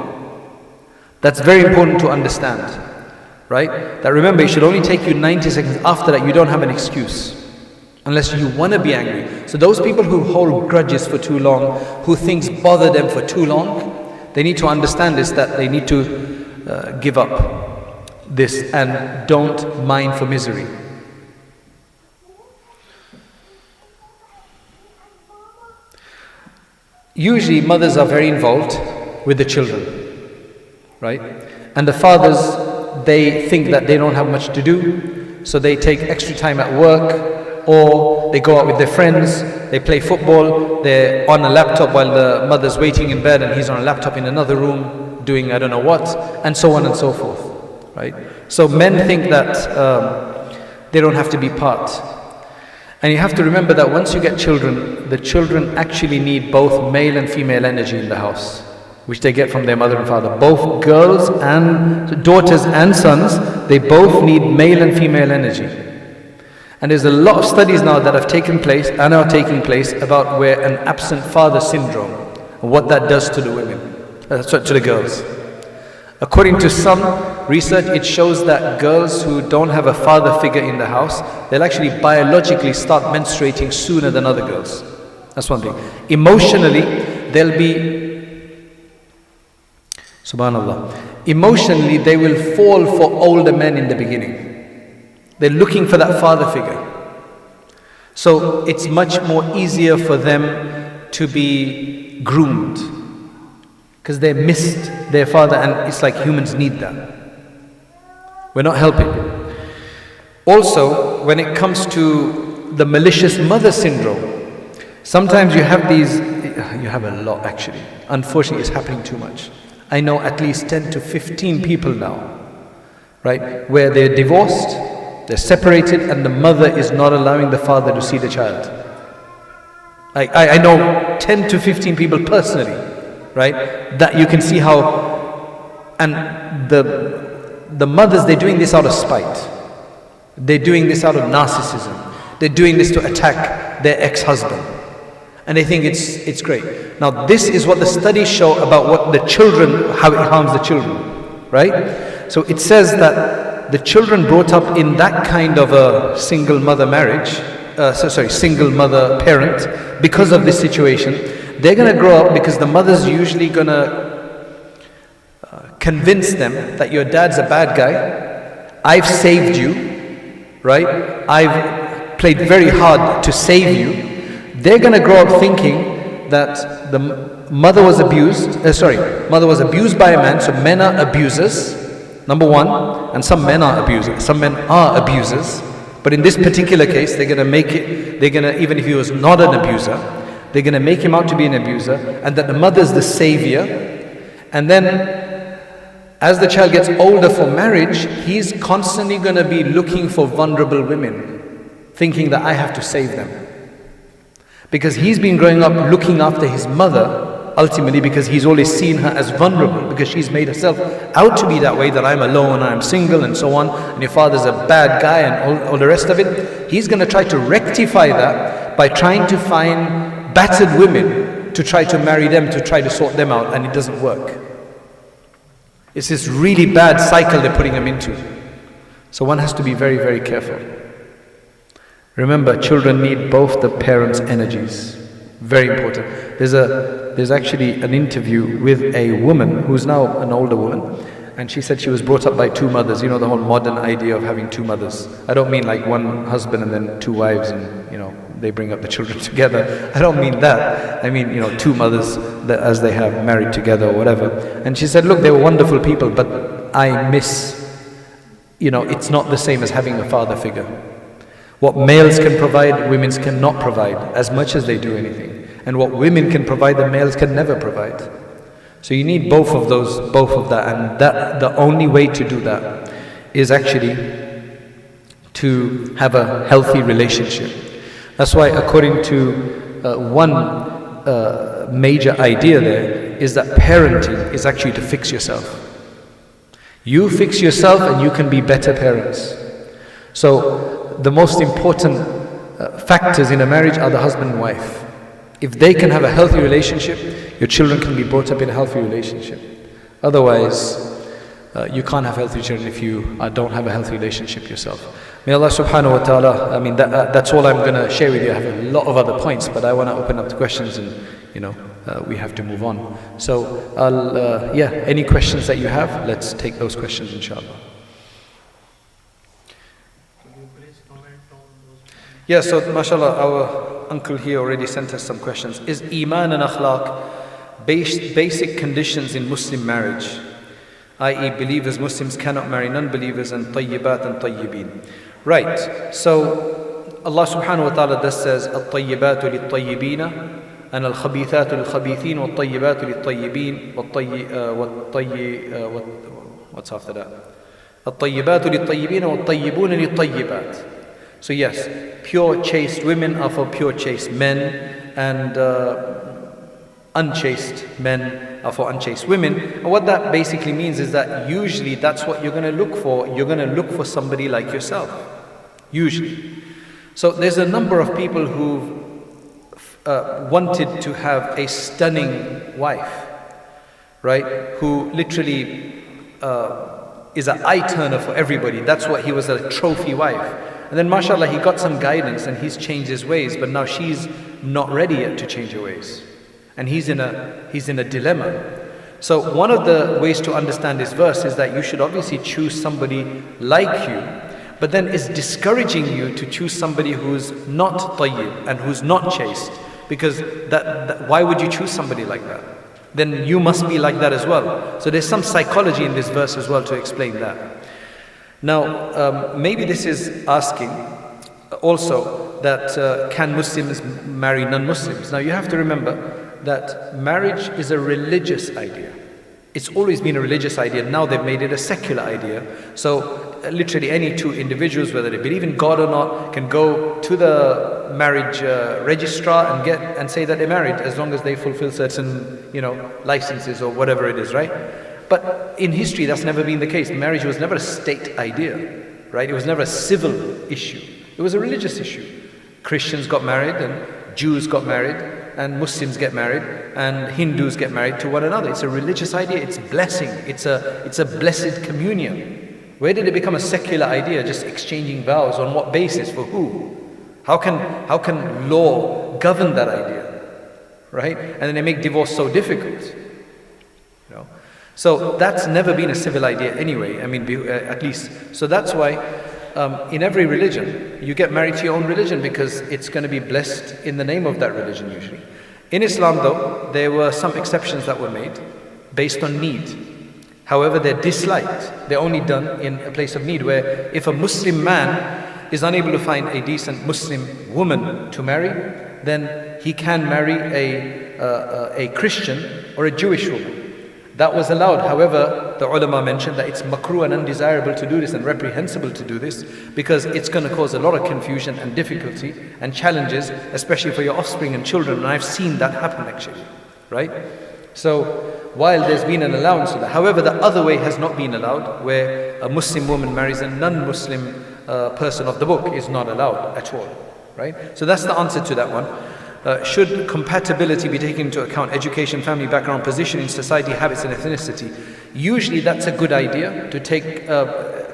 That's very important to understand. Right? That remember, it should only take you 90 seconds. After that, you don't have an excuse. Unless you want to be angry. So those people who hold grudges for too long, who things bother them for too long, they need to understand this, that they need to give up this and don't mind for misery. Usually mothers are very involved with the children, right? And the fathers, they think that they don't have much to do, so they take extra time at work, or they go out with their friends, they play football, they're on a laptop while the mother's waiting in bed and he's on a laptop in another room doing I don't know what, and so on and so forth, right? So men think that they don't have to be part. And you have to remember that once you get children, the children actually need both male and female energy in the house, which they get from their mother and father. Both girls and daughters and sons, they both need male and female energy. And there's a lot of studies now that have taken place and are taking place about where an absent father syndrome, and what that does to the women, to the girls. According to some research, it shows that girls who don't have a father figure in the house, they'll actually biologically start menstruating sooner than other girls. That's one thing. Emotionally, they'll be, subhanallah, emotionally they will fall for older men in the beginning. They're looking for that father figure. So it's much more easier for them to be groomed, because they missed their father, and it's like humans need that. We're not helping. Also, when it comes to the malicious mother syndrome, sometimes you have you have a lot actually. Unfortunately, it's happening too much. I know at least 10 to 15 people now, right, where they're divorced, they're separated, and the mother is not allowing the father to see the child. I know 10 to 15 people personally, right, that you can see how, and the mothers, they're doing this out of spite. They're doing this out of narcissism. They're doing this to attack their ex-husband. And they think it's great. Now this is what the studies show about what the children, how it harms the children, right? So it says that the children brought up in that kind of a single mother marriage, single mother parent, because of this situation, they're going to grow up, because the mother's usually going to convince them that your dad's a bad guy, I've saved you, right? I've played very hard to save you. They're going to grow up thinking that the mother was abused, mother was abused by a man, so men are abusers, number one, and some men are abusers, some men are abusers, but in this particular case, they're going to make it, even if he was not an abuser, they're going to make him out to be an abuser, and that the mother's the savior. And then as the child gets older for marriage, he's constantly going to be looking for vulnerable women, thinking that I have to save them. Because he's been growing up looking after his mother, ultimately because he's always seen her as vulnerable, because she's made herself out to be that way, that I'm alone, I'm single and so on, and your father's a bad guy and all the rest of it. He's going to try to rectify that by trying to find battered women to try to marry them, to try to sort them out, and it doesn't work. It's this really bad cycle they're putting them into. So one has to be very, very careful. Remember, children need both the parents' energies. Very important. There's actually an interview with a woman who's now an older woman, and she said she was brought up by two mothers. You know, the whole modern idea of having two mothers. I don't mean like one husband and then two wives and, you know, they bring up the children together. I don't mean that. I mean, you know, two mothers that as they have married together or whatever. And she said, look, they were wonderful people, but I miss, you know, it's not the same as having a father figure. What males can provide, women cannot provide, as much as they do anything. And what women can provide, the males can never provide. So you need both of those, both of that. And that the only way to do that is actually to have a healthy relationship. That's why, according to one major idea there, is that parenting is actually to fix yourself. You fix yourself and you can be better parents. So the most important factors in a marriage are the husband and wife. If they can have a healthy relationship, your children can be brought up in a healthy relationship. Otherwise, you can't have healthy children if you don't have a healthy relationship yourself. May Allah subhanahu wa ta'ala, I mean, that's all I'm going to share with you. I have a lot of other points, but I want to open up the questions and, you know, we have to move on. So, any questions that you have, let's take those questions, inshallah. Yeah, so mashallah, our uncle here already sent us some questions. Is Iman and Akhlaq basic conditions in Muslim marriage? I.e. believers, Muslims cannot marry non-believers, and tayyibat and tayyibin. Right, so Allah subhanahu wa ta'ala thus says, At-tayyibatu lit-tayyibina, and al-khabithatu lil-khabithin, wat-tayyibatu lit-tayyibin, what's after that? At-tayyibatu lit-tayyibina, wat-tayyibuna lit-tayyibat. So yes, pure chaste women are for pure chaste men, and unchaste men are for unchaste women. And what that basically means is that usually that's what you're going to look for. You're going to look for somebody like yourself, usually. So there's a number of people who've wanted to have a stunning wife, right? Who literally is an eye turner for everybody. That's what he was, a trophy wife. And then mashallah, he got some guidance and he's changed his ways, but now she's not ready yet to change her ways. And he's in a dilemma. So one of the ways to understand this verse is that you should obviously choose somebody like you, but then it's discouraging you to choose somebody who's not tayyib and who's not chaste, because why would you choose somebody like that? Then you must be like that as well. So there's some psychology in this verse as well to explain that. Now, maybe this is asking also that can Muslims marry non-Muslims? Now you have to remember that marriage is a religious idea. It's always been a religious idea. Now they've made it a secular idea. So literally any two individuals, whether they believe in God or not, can go to the marriage registrar and say that they're married, as long as they fulfill certain, licenses or whatever it is, right? But in history, that's never been the case. Marriage was never a state idea, right? It was never a civil issue. It was a religious issue. Christians got married, and Jews got married, and Muslims get married, and Hindus get married to one another. It's a religious idea. It's blessing. It's a blessed communion. Where did it become a secular idea? Just exchanging vows on what basis? For who? How can law govern that idea, right? And then they make divorce so difficult. So that's never been a civil idea anyway, at least. So that's why in every religion, you get married to your own religion because it's going to be blessed in the name of that religion usually. In Islam though, there were some exceptions that were made based on need. However, they're disliked. They're only done in a place of need, where if a Muslim man is unable to find a decent Muslim woman to marry, then he can marry a Christian or a Jewish woman. that was allowed. However, the ulama mentioned that it's makruh and undesirable to do this and reprehensible to do this, because it's going to cause a lot of confusion and difficulty and challenges, especially for your offspring and children. And I've seen that happen actually, right? So while there's been an allowance of that, however, the other way has not been allowed, where a Muslim woman marries a non-Muslim person of the book, is not allowed at all, right? So that's the answer to that one. Should compatibility be taken into account? Education, family background, position in society, habits and ethnicity. Usually that's a good idea to take,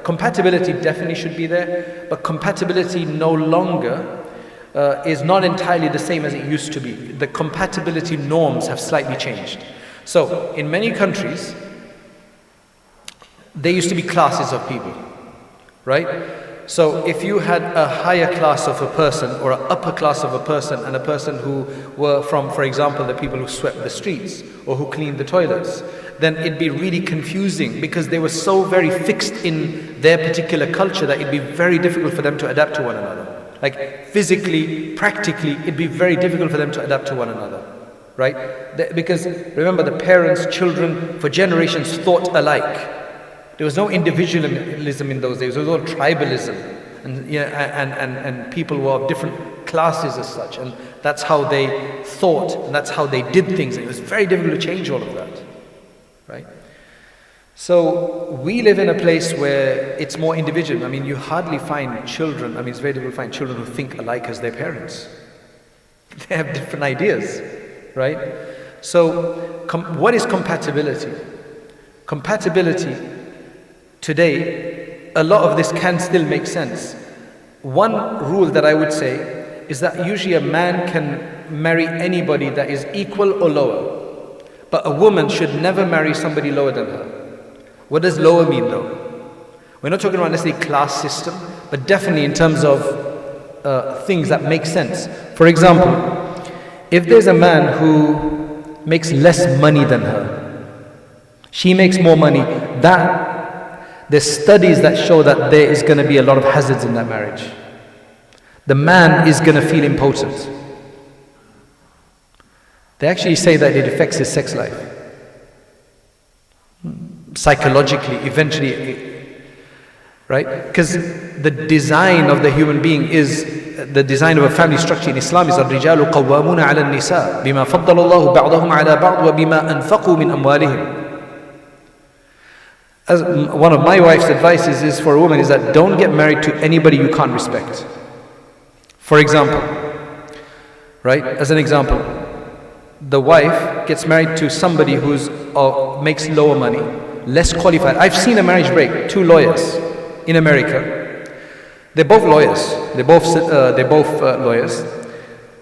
compatibility definitely should be there, but compatibility no longer is not entirely the same as it used to be. The compatibility norms have slightly changed. So in many countries, there used to be classes of people, right? So if you had a higher class of a person or an upper class of a person and a person who were from, for example, the people who swept the streets or who cleaned the toilets, then it'd be really confusing because they were so very fixed in their particular culture that it'd be very difficult for them to adapt to one another. Like physically, practically, it'd be very difficult for them to adapt to one another, right? Because remember, the parents, children, for generations thought alike. There was no individualism in those days. There was all tribalism, and people were of different classes as such, and that's how they thought, and that's how they did things. And it was very difficult to change all of that, right? So we live in a place where it's more individual. I mean, you hardly find children. I mean, it's very difficult to find children who think alike as their parents. They have different ideas, right? So, what is compatibility? Compatibility. Today, a lot of this can still make sense. One rule that I would say is that usually a man can marry anybody that is equal or lower, but a woman should never marry somebody lower than her. What does lower mean though? We're not talking about necessarily class system, but definitely in terms of things that make sense. For example, if there's a man who makes less money than her, she makes more money, there's studies that show that there is going to be a lot of hazards in that marriage. The man is going to feel impotent. They actually say that it affects his sex life. Psychologically, eventually, right? Because the design of the human being is, the design of a family structure in Islam is الرجال قوامون على النساء بما فضل الله بعضهم على بعض وبما أنفقوا من أموالهم. As one of my wife's advices is for a woman is that don't get married to anybody you can't respect. For example, right? As an example, the wife gets married to somebody who's makes lower money, less qualified. I've seen a marriage break. 2 lawyers in America. They're both lawyers. They're both lawyers.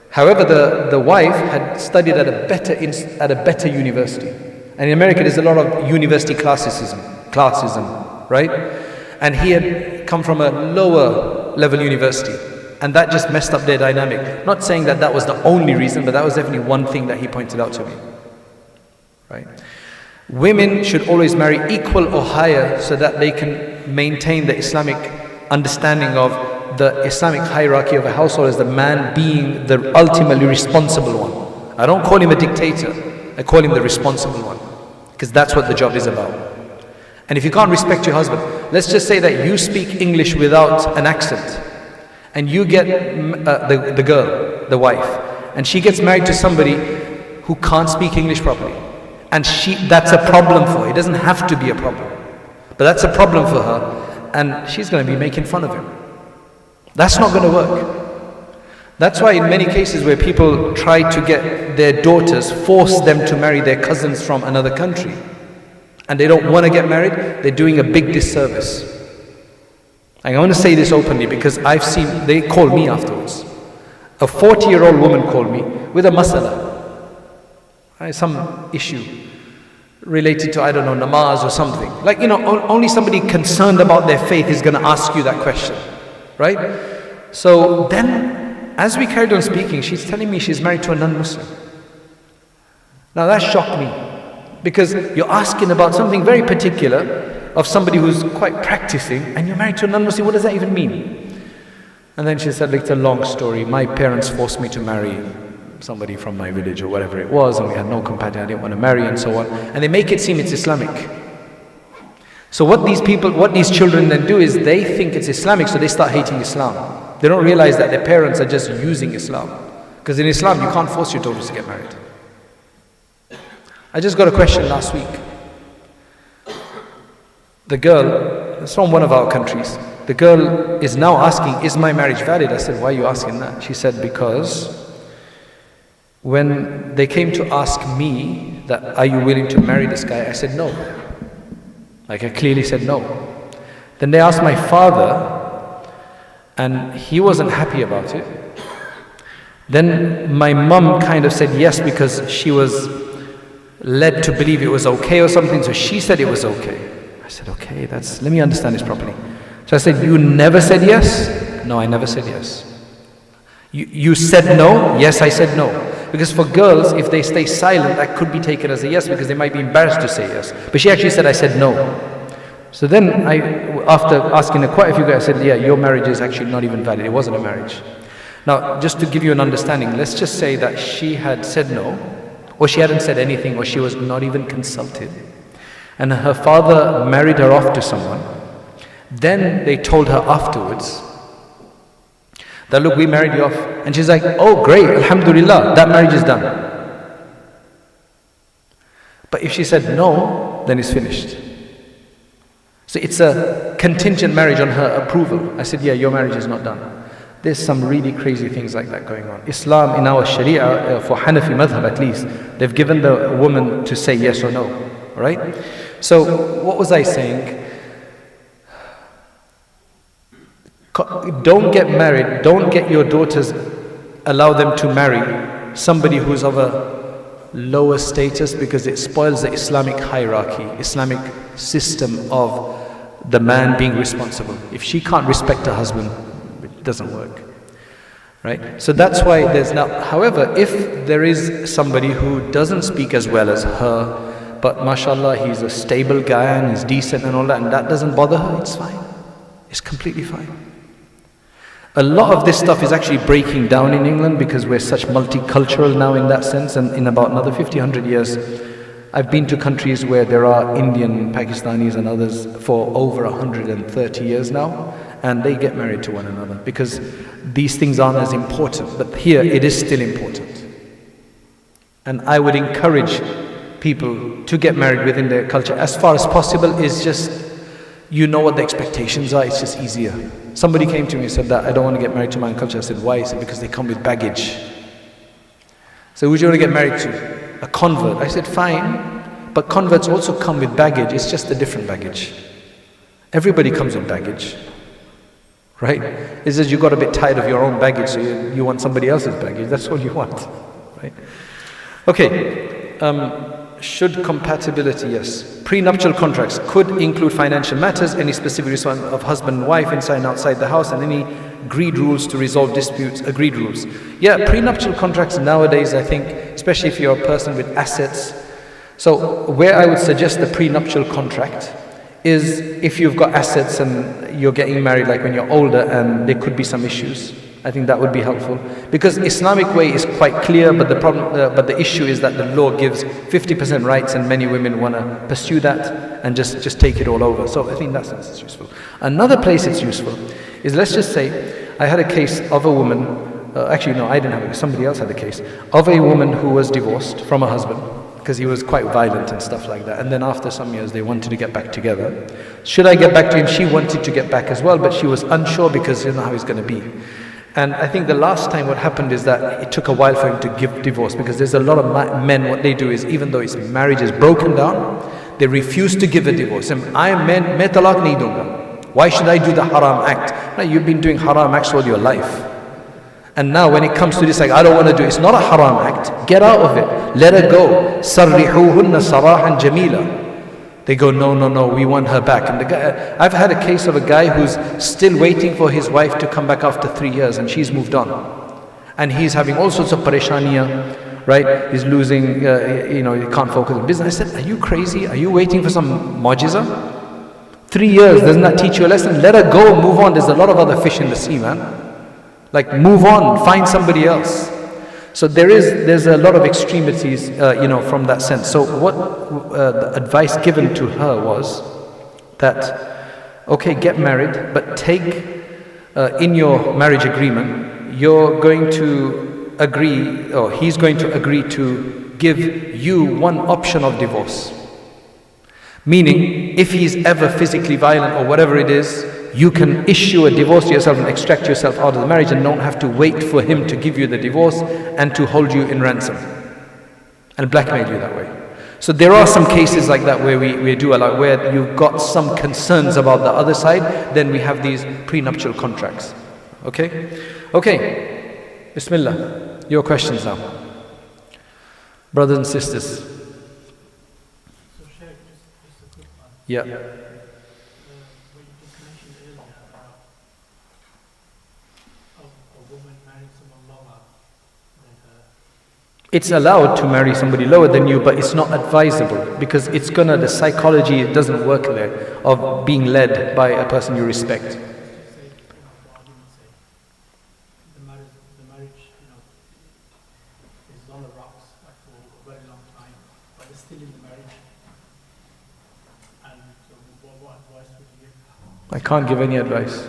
However, the wife had studied at a better university. And in America, there's a lot of university classism, right? And he had come from a lower level university, and that just messed up their dynamic. Not saying that that was the only reason, but that was definitely one thing that he pointed out to me, right? Women should always marry equal or higher so that they can maintain the Islamic understanding of the Islamic hierarchy of a household as the man being the ultimately responsible one. I don't call him a dictator, I call him the responsible one, because that's what the job is about. And if you can't respect your husband, let's just say that you speak English without an accent, and you get the girl, the wife, and she gets married to somebody who can't speak English properly, and that's a problem for her. It doesn't have to be a problem, but that's a problem for her, and she's going to be making fun of him. That's not going to work. That's why in many cases where people try to get their daughters, force them to marry their cousins from another country, and they don't want to get married, they're doing a big disservice. I want to say this openly because I've seen, they call me afterwards. A 40-year-old woman called me with a masala, some issue related to, I don't know, namaz or something. Like, only somebody concerned about their faith is going to ask you that question, right? So then, as we carried on speaking, she's telling me she's married to a non-Muslim. Now that shocked me. Because you're asking about something very particular of somebody who's quite practicing, and you're married to a non-Muslim. What does that even mean? And then she said, like, it's a long story. My parents forced me to marry somebody from my village or whatever it was, and we had no companion, I didn't want to marry, and so on. And they make it seem it's Islamic. So what these children then do is they think it's Islamic, so they start hating Islam. They don't realize that their parents are just using Islam. Because in Islam, you can't force your daughters to get married. I just got a question last week. The girl, it's from one of our countries. The girl is now asking, is my marriage valid? I said, why are you asking that? She said, because when they came to ask me that, are you willing to marry this guy? I said, no. Like I clearly said no. Then they asked my father, and he wasn't happy about it. Then my mum kind of said yes, because she was led to believe it was okay or something, so she said it was okay. I said, okay, let me understand this properly. So I said, you never said yes? No, I never said yes. You said no? Yes, I said no. Because for girls, if they stay silent, that could be taken as a yes, because they might be embarrassed to say yes. But she actually said, I said no. So then after asking her quite a few guys, I said, yeah, your marriage is actually not even valid. It wasn't a marriage. Now, just to give you an understanding, let's just say that she had said no, or she hadn't said anything, or she was not even consulted, and her father married her off to someone. Then they told her afterwards that, look, we married you off. And she's like, oh great, alhamdulillah, that marriage is done. But if she said no, then it's finished. So it's a contingent marriage on her approval. I said, yeah, your marriage is not done. There's some really crazy things like that going on. Islam, in our Sharia, for Hanafi madhab at least, they've given the woman to say yes or no, right? So what was I saying? Don't get married, don't get your daughters, allow them to marry somebody who's of a lower status, because it spoils the Islamic hierarchy, Islamic system of the man being responsible. If she can't respect her husband, it doesn't work. Right? So that's why there's now, however, if there is somebody who doesn't speak as well as her, but mashallah, he's a stable guy and he's decent and all that, and that doesn't bother her, it's fine. It's completely fine. A lot of this stuff is actually breaking down in England, because we're such multicultural now in that sense, and in about another 50, 100 years, I've been to countries where there are Indian, Pakistanis and others for over 130 years now, and they get married to one another, because these things aren't as important, but here it is still important. And I would encourage people to get married within their culture as far as possible. Is just, you know what the expectations are, it's just easier. Somebody came to me and said that, I don't want to get married to my own culture. I said, why? He said, because they come with baggage. So who do you want to get married to? A convert. I said, fine, but converts also come with baggage, it's just a different baggage. Everybody comes with baggage, right? It's just you got a bit tired of your own baggage, so you want somebody else's baggage, that's all you want, right? Okay, should compatibility, yes. Prenuptial contracts could include financial matters, any specific responsibility of husband and wife inside and outside the house, and any agreed rules to resolve disputes, agreed rules. Yeah, prenuptial contracts nowadays, I think, especially if you're a person with assets. So where I would suggest the prenuptial contract is if you've got assets and you're getting married like when you're older and there could be some issues. I think that would be helpful, because Islamic way is quite clear, but the issue is that the law gives 50% rights, and many women want to pursue that and just take it all over. So I think that sense is useful. Another place it's useful is, let's just say I had a case of a woman, actually no, I didn't have a case, somebody else had a case of a woman who was divorced from her husband because he was quite violent and stuff like that, and then after some years they wanted to get back together. Should I get back to him? She wanted to get back as well, but she was unsure because she didn't know how he's going to be. And I think the last time what happened is that it took a while for him to give divorce, because there's a lot of men, what they do is, even though his marriage is broken down, they refuse to give a divorce. And main talaq nahi dunga. Why should I do the haram act? No, you've been doing haram acts all your life. And now when it comes to this, like, I don't want to do it, it's not a haram act. Get out of it. Let her go. Sarrihuhunna sarahan jamila. They go, no, we want her back. And the guy, I've had a case of a guy who's still waiting for his wife to come back after 3 years, and she's moved on. And he's having all sorts of pareshaniya, right? He's losing, he can't focus on business. I said, are you crazy? Are you waiting for some mu'jiza? 3 years, doesn't that teach you a lesson? Let her go, move on. There's a lot of other fish in the sea, man. Like, move on, find somebody else. So there's a lot of extremities, from that sense. So what the advice given to her was that, okay, get married, but take in your marriage agreement, you're going to agree, or he's going to agree to give you one option of divorce. Meaning, if he's ever physically violent or whatever it is, you can issue a divorce to yourself and extract yourself out of the marriage and don't have to wait for him to give you the divorce and to hold you in ransom and blackmail you that way. So there are some cases like that where we do allow, where you've got some concerns about the other side, then we have these prenuptial contracts. Okay, Bismillah, your questions now. Brothers and sisters. So Sheikh, just a quick one. Yeah. What you just mentioned earlier about a woman marrying someone lower than her. It's allowed to marry somebody lower than you, but it's not advisable because the psychology, it doesn't work there of being led by a person you respect. Let's just say, for argument's sake, the marriage, is on the rocks like for a very long time, but they're still in the marriage. And so what advice would you give? I can't give any advice.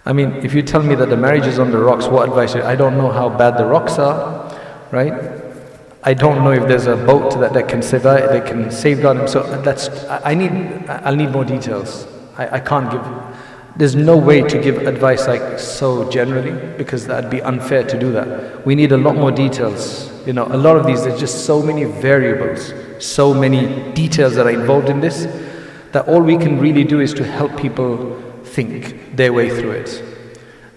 I mean, if you tell me that the marriage is on the rocks, what advice? I don't know how bad the rocks are, right? I don't know if there's a boat that can safeguard him. So I'll need more details. I can't give. There's no way to give advice like so generally because that'd be unfair to do that. We need a lot more details. A lot of these, there's just so many variables, so many details that are involved in this, that all we can really do is to help people think their way through it.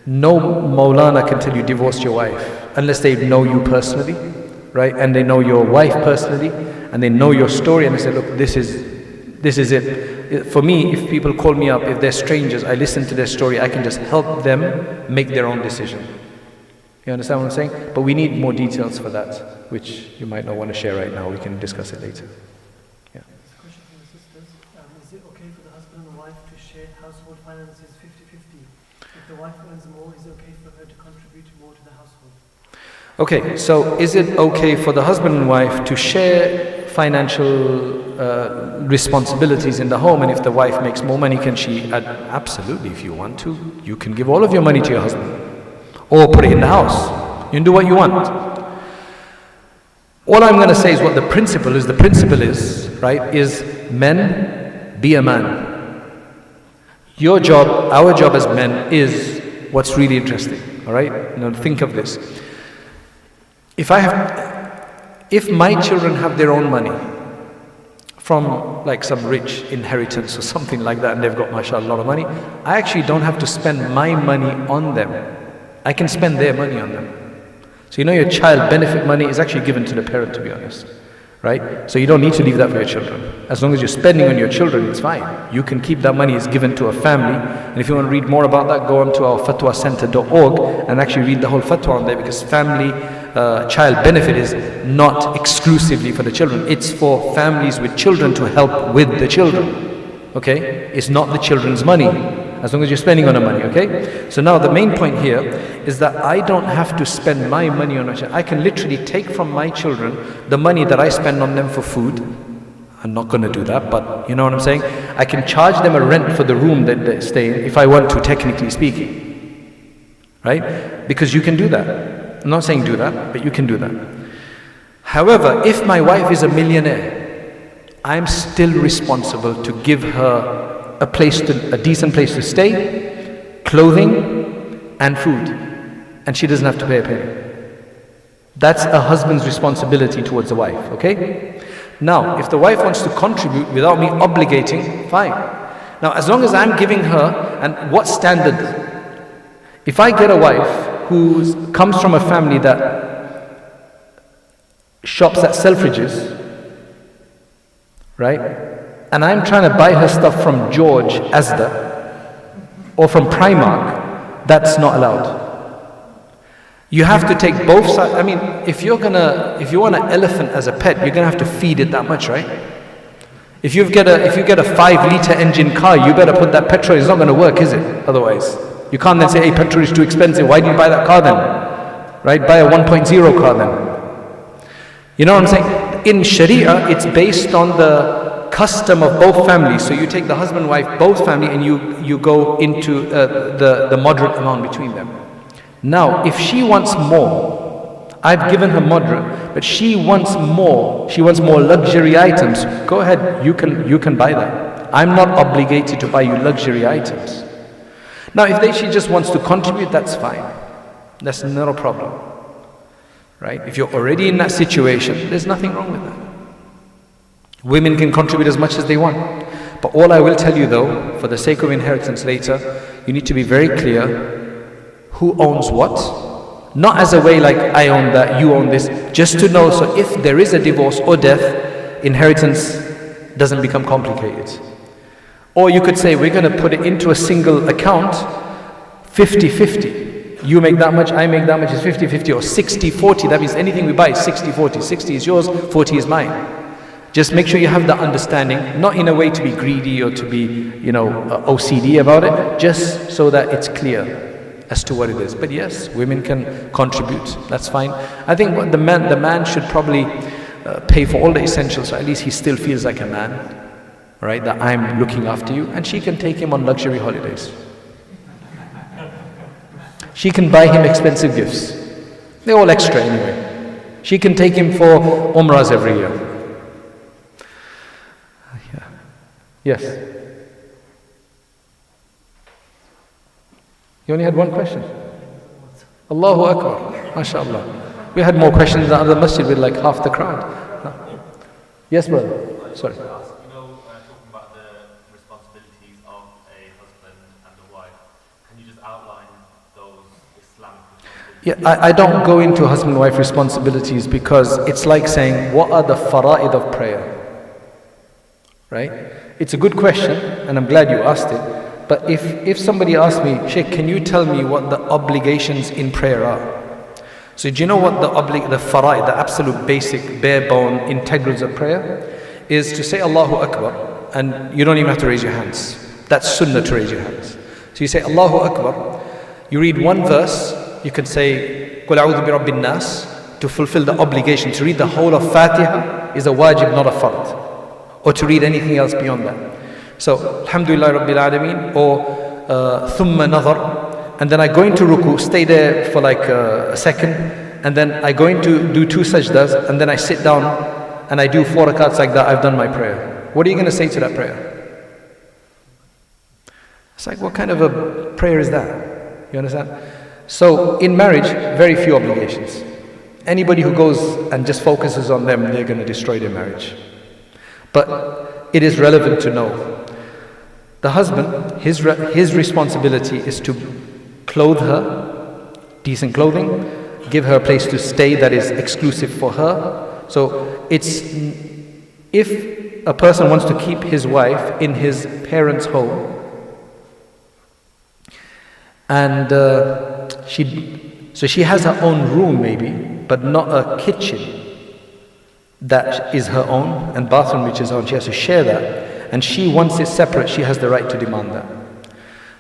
No Maulana can tell you divorce your wife unless they know you personally, right? And they know your wife personally, and they know your story, and they say, look, this is it. For me, if people call me up, if they're strangers, I listen to their story, I can just help them make their own decision. You understand what I'm saying? But we need more details for that, which you might not want to share right now. We can discuss it later. Yeah. There's a question from the sisters. Is it okay for the husband and wife to share household finances 50-50? If the wife earns more, is it okay for her to contribute more to the household? Okay, so is it okay for the husband and wife to share financial responsibilities in the home, and if the wife makes more money, can she add? Absolutely, if you want to. You can give all of your money to your husband or put it in the house. You can do what you want. All I'm going to say is what the principle is. The principle is, right, is men, be a man. Your job, our job as men is what's really interesting, all right? Now think of this. If my children have their own money from like some rich inheritance or something like that, and they've got, mashallah, a lot of money, I actually don't have to spend my money on them. I can spend their money on them. So your child benefit money is actually given to the parent, to be honest, right? So you don't need to leave that for your children. As long as you're spending on your children, it's fine. You can keep that money, is given to a family. And if you want to read more about that, go on to our fatwacenter.org and actually read the whole fatwa on there, because family child benefit is not exclusively for the children. It's for families with children to help with the children. Okay? It's not the children's money, as long as you're spending on the money. Okay? So now the main point here is that I don't have to spend my money on my children. I can literally take from my children the money that I spend on them for food. I'm not going to do that, but you know what I'm saying? I can charge them a rent for the room that they stay in if I want to, technically speaking. Right? Because you can do that. I'm not saying do that, but you can do that. However, if my wife is a millionaire, I'm still responsible to give her a decent place to stay, clothing, and food. And she doesn't have to pay a penny. That's a husband's responsibility towards the wife, okay? Now, if the wife wants to contribute without me obligating, fine. Now, as long as I'm giving her, and what standard? If I get a wife who comes from a family that shops at Selfridges, right? And I'm trying to buy her stuff from George Asda or from Primark, that's not allowed. You have to take both sides. I mean, if you want an elephant as a pet, you're gonna have to feed it that much, right? If you get a 5-liter engine car, you better put that petrol. It's not gonna work, is it? Otherwise. You can't then say, hey, petrol is too expensive, why do you buy that car then? right? Buy a 1.0 car then. You know what I'm saying? In Sharia, it's based on the custom of both families. So you take the husband and wife, both family, and you go into the moderate amount between them. Now, if she wants more, I've given her moderate, but she wants more. She wants more luxury items. Go ahead, you can buy that. I'm not obligated to buy you luxury items. Now, if she just wants to contribute, that's fine. That's not a problem, right? If you're already in that situation, there's nothing wrong with that. Women can contribute as much as they want. But all I will tell you though, for the sake of inheritance later, you need to be very clear who owns what. Not as a way like I own that, you own this, just to know, so if there is a divorce or death, inheritance doesn't become complicated. Or you could say, we're going to put it into a single account, 50-50. You make that much, I make that much, it's 50-50, or 60-40. That means anything we buy is 60-40. 60 is yours, 40 is mine. Just make sure you have that understanding, not in a way to be greedy or to be, OCD about it, just so that it's clear as to what it is. But yes, women can contribute, that's fine. I think the man should probably pay for all the essentials, so at least he still feels like a man. Right, that I'm looking after you, and she can take him on luxury holidays. She can buy him expensive gifts. They're all extra anyway. She can take him for umrahs every year. Yeah. Yes. You only had one question? Allahu Akbar. MashaAllah. We had more questions than other masjid with like half the crowd. No. Yes, brother. Sorry. Yeah, I don't go into husband-wife responsibilities because it's like saying, what are the fara'id of prayer? Right? It's a good question, and I'm glad you asked it. But if somebody asked me, Sheikh, can you tell me what the obligations in prayer are? So do you know what the fara'id, the absolute basic, bare bone integrals of prayer? Is to say Allahu Akbar, and you don't even have to raise your hands. That's sunnah to raise your hands. So you say Allahu Akbar, you read one verse, you can say, Qul a'udhu bi rabbin nas, to fulfill the obligation. To read the whole of Fatiha is a wajib, not a fard. Or to read anything else beyond that. So, Alhamdulillah Rabbil Alameen, or Thumma Nadhar, and then I go into ruku, stay there for like a second, and then I go into do 2 sajdas, and then I sit down, and I do 4 rakats like that, I've done my prayer. What are you going to say to that prayer? It's like, what kind of a prayer is that? You understand? So in marriage, very few obligations. Anybody who goes and just focuses on them, they're going to destroy their marriage. But it is relevant to know. The husband, his responsibility is to clothe her, decent clothing, give her a place to stay that is exclusive for her. So if a person wants to keep his wife in his parents' home, and she has her own room maybe, but not a kitchen that is her own, and bathroom which is her own. She has to share that, and she wants it separate. She has the right to demand that.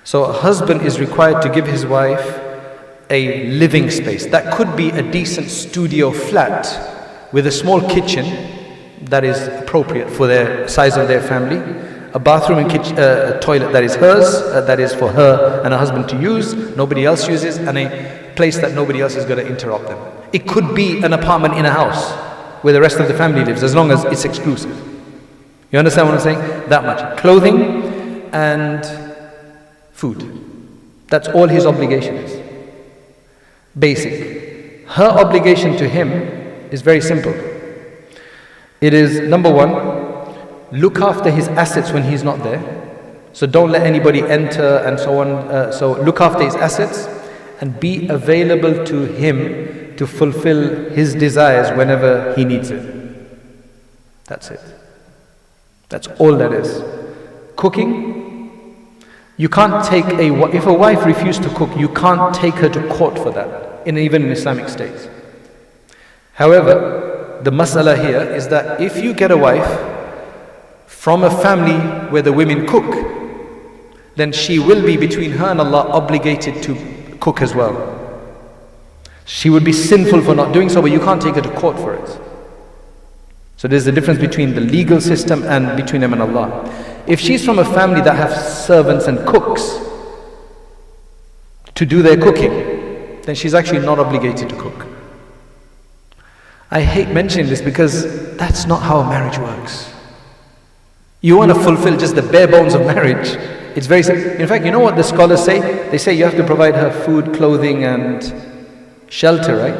So a husband is required to give his wife a living space. That could be a decent studio flat with a small kitchen that is appropriate for the size of their family, a bathroom and a toilet that is hers, that is for her and her husband to use, nobody else uses, and a place that nobody else is going to interrupt them. It could be an apartment in a house where the rest of the family lives, as long as it's exclusive. You understand what I'm saying? That much. Clothing and food. That's all his obligation is. Basic. Her obligation to him is very simple. It is, number one, look after his assets when he's not there. So don't let anybody enter and so on. So look after his assets and be available to him to fulfill his desires whenever he needs it. That's it. That's all that is. Cooking, you can't take if a wife refuses to cook, you can't take her to court for that, even in Islamic states. However, the mas'ala here is that if you get a wife from a family where the women cook, then she will be, between her and Allah, obligated to cook as well. She would be sinful for not doing so, but you can't take her to court for it. So there's a difference between the legal system and between them and Allah. If she's from a family that has servants and cooks to do their cooking, then she's actually not obligated to cook. I hate mentioning this because that's not how a marriage works. You want to fulfill just the bare bones of marriage. It's very simple. In fact, you know what the scholars say? They say you have to provide her food, clothing and shelter, right?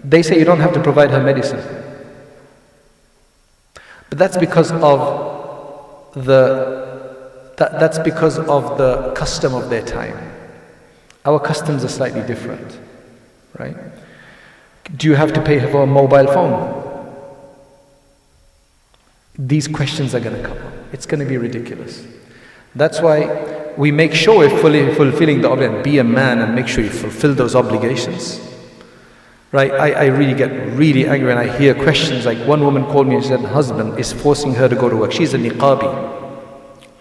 They say you don't have to provide her medicine. But that's because of that's because of the custom of their time. Our customs are slightly different, right? Do you have to pay for a mobile phone? These questions are going to come up. It's going to be ridiculous. That's why we make sure we're fully fulfilling the obligation. Be a man and make sure you fulfill those obligations. Right? I really get really angry when I hear questions like one woman called me and said her husband is forcing her to go to work. She's a niqabi.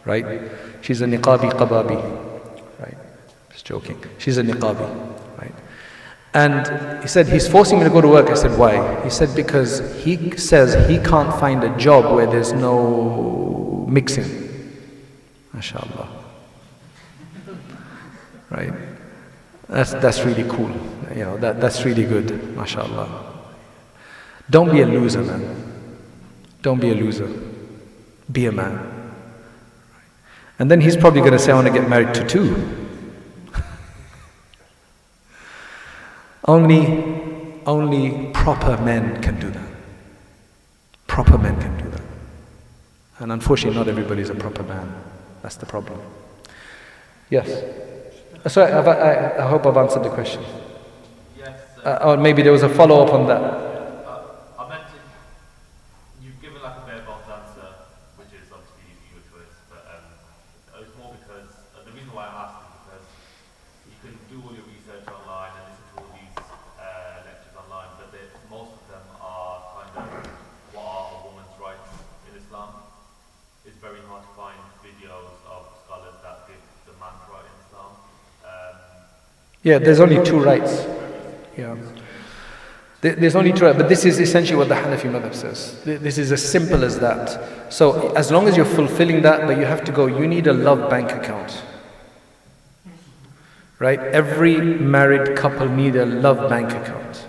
Right? She's a niqabi qababi. Right? Just joking. She's a niqabi. Right? And he said, he's forcing me to go to work. I said, why? He said, because he says he can't find a job where there's no mixing. MashaAllah. Right? That's really cool. You know, that's really good. MashaAllah. Don't be a loser, man. Don't be a loser. Be a man. And then he's probably going to say, I want to get married to two. Only proper men can do that. Proper men can do that. And unfortunately, not everybody is a proper man. That's the problem. Yes. Sorry, I hope I've answered the question. Yes. Or maybe there was a follow-up on that. I meant to, you've given like a bare bones answer, which is obviously your choice, but it's more because, the reason why I asked is because you can do all your research online and listen to all these lectures online, but most of them are kind of what are a woman's rights in Islam. It's very hard to find videos of scholars that give the man's right in Islam. Yeah, there's only two rights. Yeah. There's only two rights, but this is essentially what the Hanafi madhab says. This is as simple as that. So as long as you're fulfilling that, but you have to go, you need a love bank account. Right? Every married couple need a love bank account.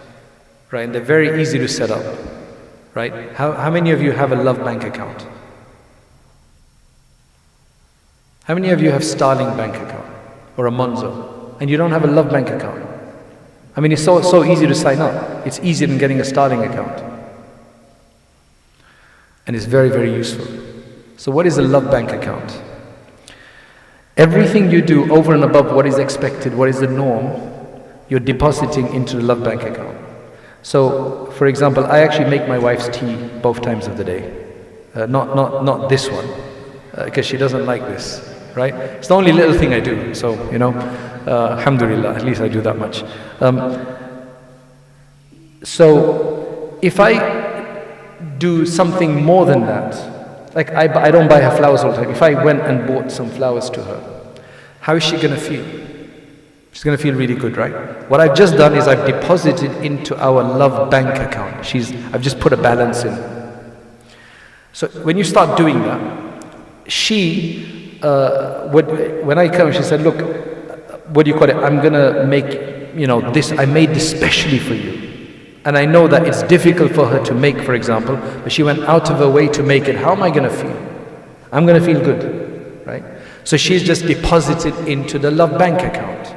Right? And they're very easy to set up. Right? How many of you have a love bank account? How many of you have Starling bank account or a Monzo and you don't have a love bank account? I mean, it's so easy to sign up. It's easier than getting a Starling account. And it's very, very useful. So what is a love bank account? Everything you do over and above what is expected, what is the norm, you're depositing into the love bank account. So, for example, I actually make my wife's tea both times of the day. Not this one, because she doesn't like this. Right? It's the only little thing I do. So, you know, alhamdulillah, at least I do that much. So, if I do something more than that, like I don't buy her flowers all the time. If I went and bought some flowers to her, how is she going to feel? She's going to feel really good, right? What I've just done is I've deposited into our love bank account. I've just put a balance in. So when you start doing that, she, when I come, she said, look, what do you call it? I'm going to make, this, I made this specially for you. And I know that it's difficult for her to make, for example, but she went out of her way to make it. How am I going to feel? I'm going to feel good, right? So she's just deposited into the love bank account.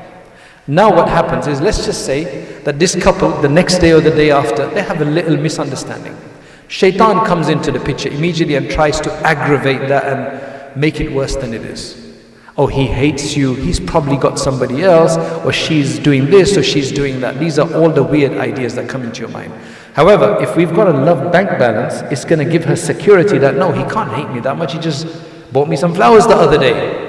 Now what happens is, let's just say that this couple, the next day or the day after, they have a little misunderstanding. Shaitan comes into the picture immediately and tries to aggravate that and make it worse than it is. Oh, he hates you, he's probably got somebody else, or she's doing this, or she's doing that. These are all the weird ideas that come into your mind. However, if we've got a love bank balance, it's going to give her security that, no, he can't hate me that much, he just bought me some flowers the other day.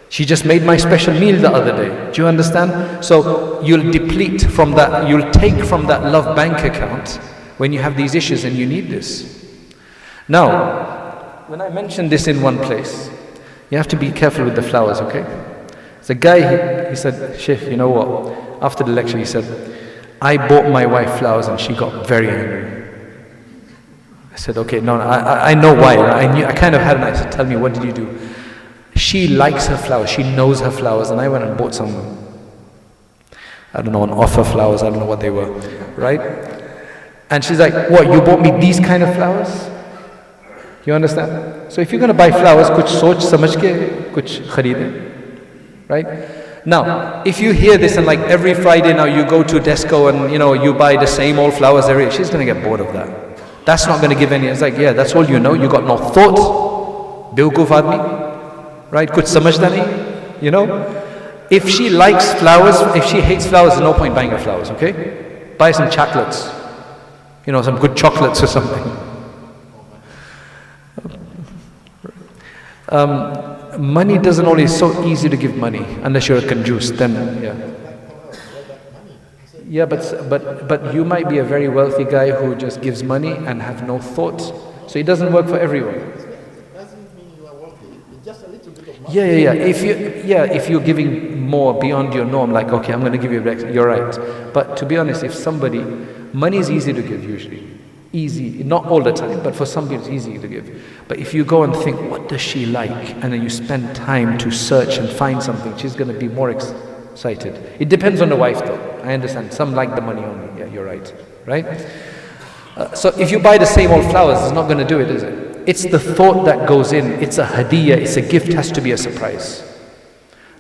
She just made my special meal the other day. Do you understand? So you'll deplete from that, you'll take from that love bank account when you have these issues and you need this. Now, when I mentioned this in one place, you have to be careful with the flowers, okay? The guy, he said, Sheikh, you know what? After the lecture, he said, I bought my wife flowers and she got very angry. I said, okay, no, I know why. I kind of had an idea. I said, tell me, what did you do? She likes her flowers, she knows her flowers, and I went and bought some, I don't know, on offer flowers, I don't know what they were, right? And she's like, what, you bought me these kind of flowers? You understand? So if you're going to buy flowers, kuch soch samajh ke kuch khareede, right? Now, if you hear this and like every Friday now you go to Desco and you buy the same old flowers every day, she's going to get bored of that. That's not going to give any, it's like, yeah, that's all you know, you got no thought, bewkoof aadmi. Right? Kuch samajhta nahi, If she likes flowers, if she hates flowers, there's no point buying her flowers, okay? Buy some chocolates, some good chocolates or something. Money doesn't always, it's so easy to give money, unless you're a conjuice, then, yeah. Yeah, but you might be a very wealthy guy who just gives money and have no thought. So it doesn't work for everyone. Yeah. If you're giving more beyond your norm, like, okay, I'm going to give you a, you're right. But to be honest, if somebody, money is easy to give usually. Easy, not all the time, but for some people it's easy to give. But if you go and think, what does she like? And then you spend time to search and find something, she's going to be more excited. It depends on the wife though. I understand. Some like the money only. Yeah, you're right. Right? So if you buy the same old flowers, it's not going to do it, is it? It's the thought that goes in. It's a hadiyah. It's a gift. Has to be a surprise.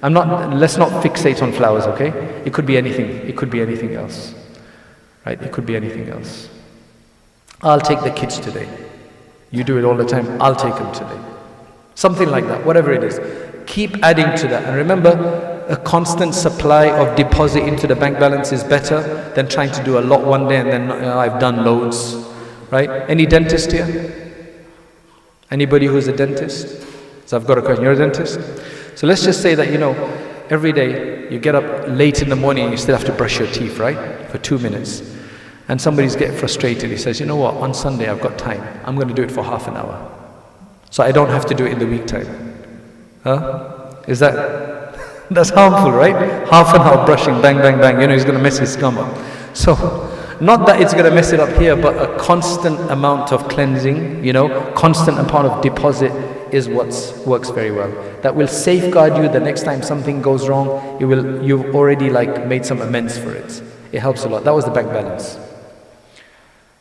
Let's not fixate on flowers, okay? It could be anything. It could be anything else. Right? It could be anything else. I'll take the kids today. You do it all the time. I'll take them today. Something like that. Whatever it is. Keep adding to that. And remember, a constant supply of deposit into the bank balance is better than trying to do a lot one day and then I've done loads. Right? Any dentist here? Anybody who's a dentist? So I've got a question. You're a dentist? So let's just say that, every day you get up late in the morning and you still have to brush your teeth, right? For 2 minutes. And somebody's getting frustrated. He says, you know what? On Sunday I've got time. I'm going to do it for half an hour. So I don't have to do it in the week time. Huh? Is that's harmful, right? Half an hour brushing, bang, bang, bang. He's going to mess his gum up. So, not that it's going to mess it up here, but a constant amount of cleansing, constant amount of deposit is what works very well. That will safeguard you the next time something goes wrong. You've already made some amends for it. It helps a lot. That was the bank balance.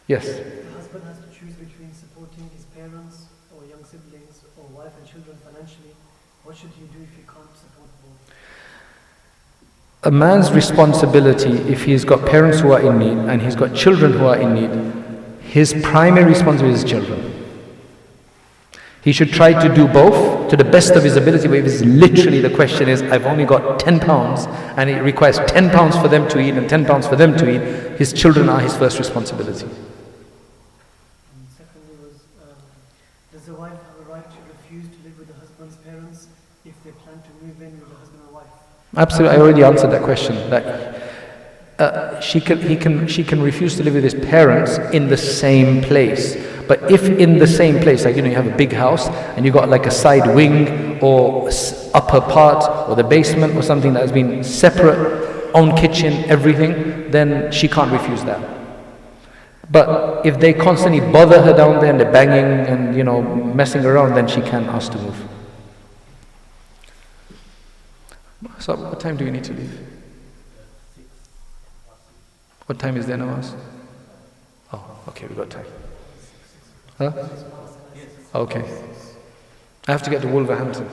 Yes? The husband has to choose between supporting his parents or young siblings or wife and children financially. What should he do if he can't support both? A man's responsibility, if he's got parents who are in need and he's got children who are in need, his primary responsibility is children. He should try to do both to the best of his ability, but if it's literally the question is, I've only got £10 and it requires £10 for them to eat and £10 for them to eat, his children are his first responsibility. And secondly was, does the wife have a right to refuse to live with the husband's parents if they plan to move in with the husband and wife? Absolutely, I already answered that question. That she can refuse to live with his parents in the same place. But if in the same place, you have a big house and you got a side wing or upper part or the basement or something that has been separate, own kitchen, everything, then she can't refuse that. But if they constantly bother her down there and they're banging and messing around, then she can ask to move. So what time do we need to leave? What time is there namaz? Oh, okay, we've got time. Huh? Okay. I have to get to Wolverhampton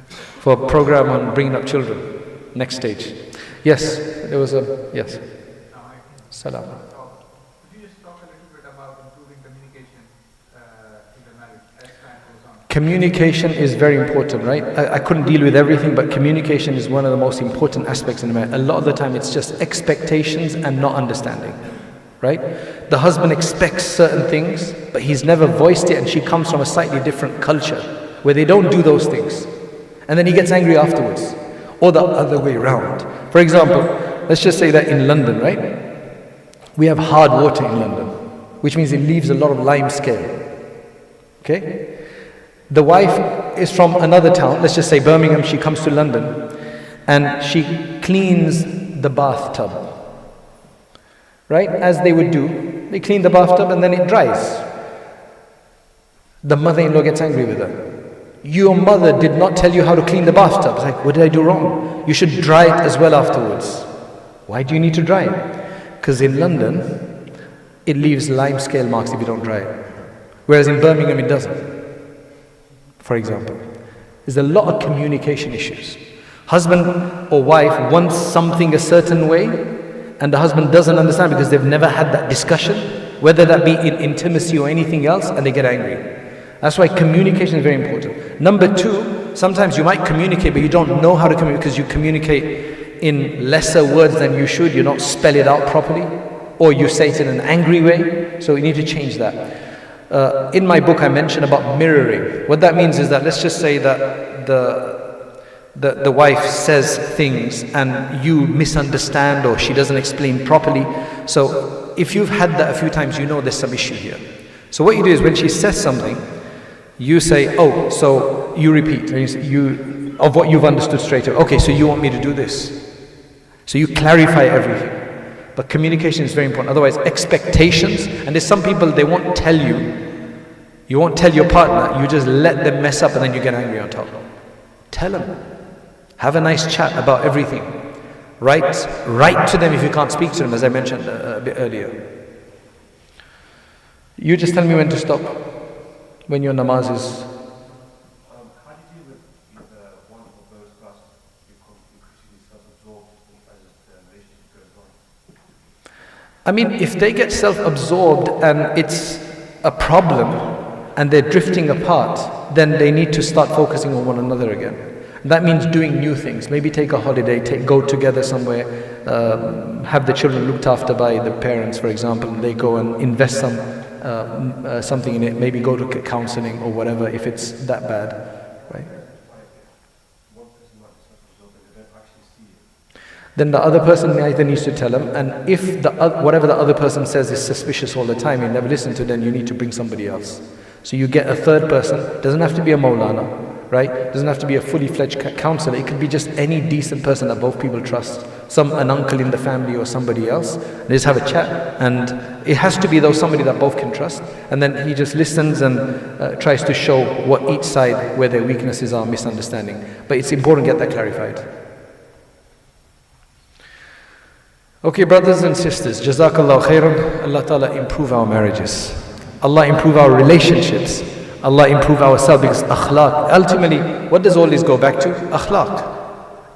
for a program on bringing up children. Next stage. Yes, there was a, yes. Salam. Could you just talk a little bit about improving communication in the marriage as time goes on? Communication is very important, right? I couldn't deal with everything, but communication is one of the most important aspects in a marriage. A lot of the time it's just expectations and not understanding. Right? The husband expects certain things, but he's never voiced it, and she comes from a slightly different culture where they don't do those things. And then he gets angry afterwards. Or the other way around. For example, let's just say that in London, right? We have hard water in London, which means it leaves a lot of lime scale. Okay? The wife is from another town, let's just say Birmingham, she comes to London, and she cleans the bathtub. right? As they would do, they clean the bathtub and then it dries. The mother-in-law gets angry with her. Your mother did not tell you how to clean the bathtub. It's like, what did I do wrong? You should dry it as well afterwards. Why do you need to dry it? Because in London, it leaves lime scale marks if you don't dry it. Whereas in Birmingham, it doesn't. For example, there's a lot of communication issues. Husband or wife wants something a certain way, and the husband doesn't understand because they've never had that discussion, whether that be in intimacy or anything else, and they get angry. That's why communication is very important. Number two, sometimes you might communicate, but you don't know how to communicate because you communicate in lesser words than you should. You don't spell it out properly, or you say it in an angry way. So you need to change that. In my book, I mentioned about mirroring. What that means is that, let's just say that the wife says things and you misunderstand, or she doesn't explain properly. So if you've had that a few times, you know there's some issue here. So what you do is, when she says something, you say, oh, so you repeat, of what you've understood straight away. Okay, so you want me to do this. So you clarify everything. But communication is very important. Otherwise, expectations, and there's some people, they won't tell you. You won't tell your partner, you just let them mess up and then you get angry on top. Tell them. Have a nice chat about everything. Write to them if you can't speak to them, as I mentioned a bit earlier. You just tell me when to stop. When your namaz is. How do you deal with one of those classes become increasingly self-absorbed as the relationship goes on? I mean, if they get self-absorbed and it's a problem and they're drifting apart, then they need to start focusing on one another again. That means doing new things. Maybe take a holiday, go together somewhere, have the children looked after by the parents, for example, and they go and invest something in it, maybe go to counseling or whatever if it's that bad, right? Then the other person either needs to tell them, and if whatever the other person says is suspicious all the time, you never listen to, then you need to bring somebody else. So you get a third person. Doesn't have to be a Maulana, right? Doesn't have to be a fully fledged counselor. It could be just any decent person that both people trust. An uncle in the family or somebody else. They just have a chat, and it has to be though somebody that both can trust. And then he just listens and tries to show what each side, where their weaknesses are, misunderstanding. But it's important to get that clarified. Okay, brothers and sisters, Jazakallah khairan. Allah Ta'ala improve our marriages. Allah improve our relationships. Allah improve ourselves, because akhlaq. Ultimately, what does all this go back to? Akhlaq.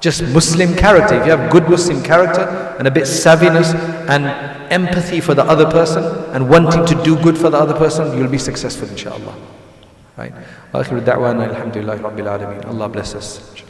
Just Muslim character. If you have good Muslim character and a bit savviness and empathy for the other person and wanting to do good for the other person, you'll be successful, inshallah. Right? Wa akhiru da'wana alhamdulillahi rabbil alameen. Allah bless us.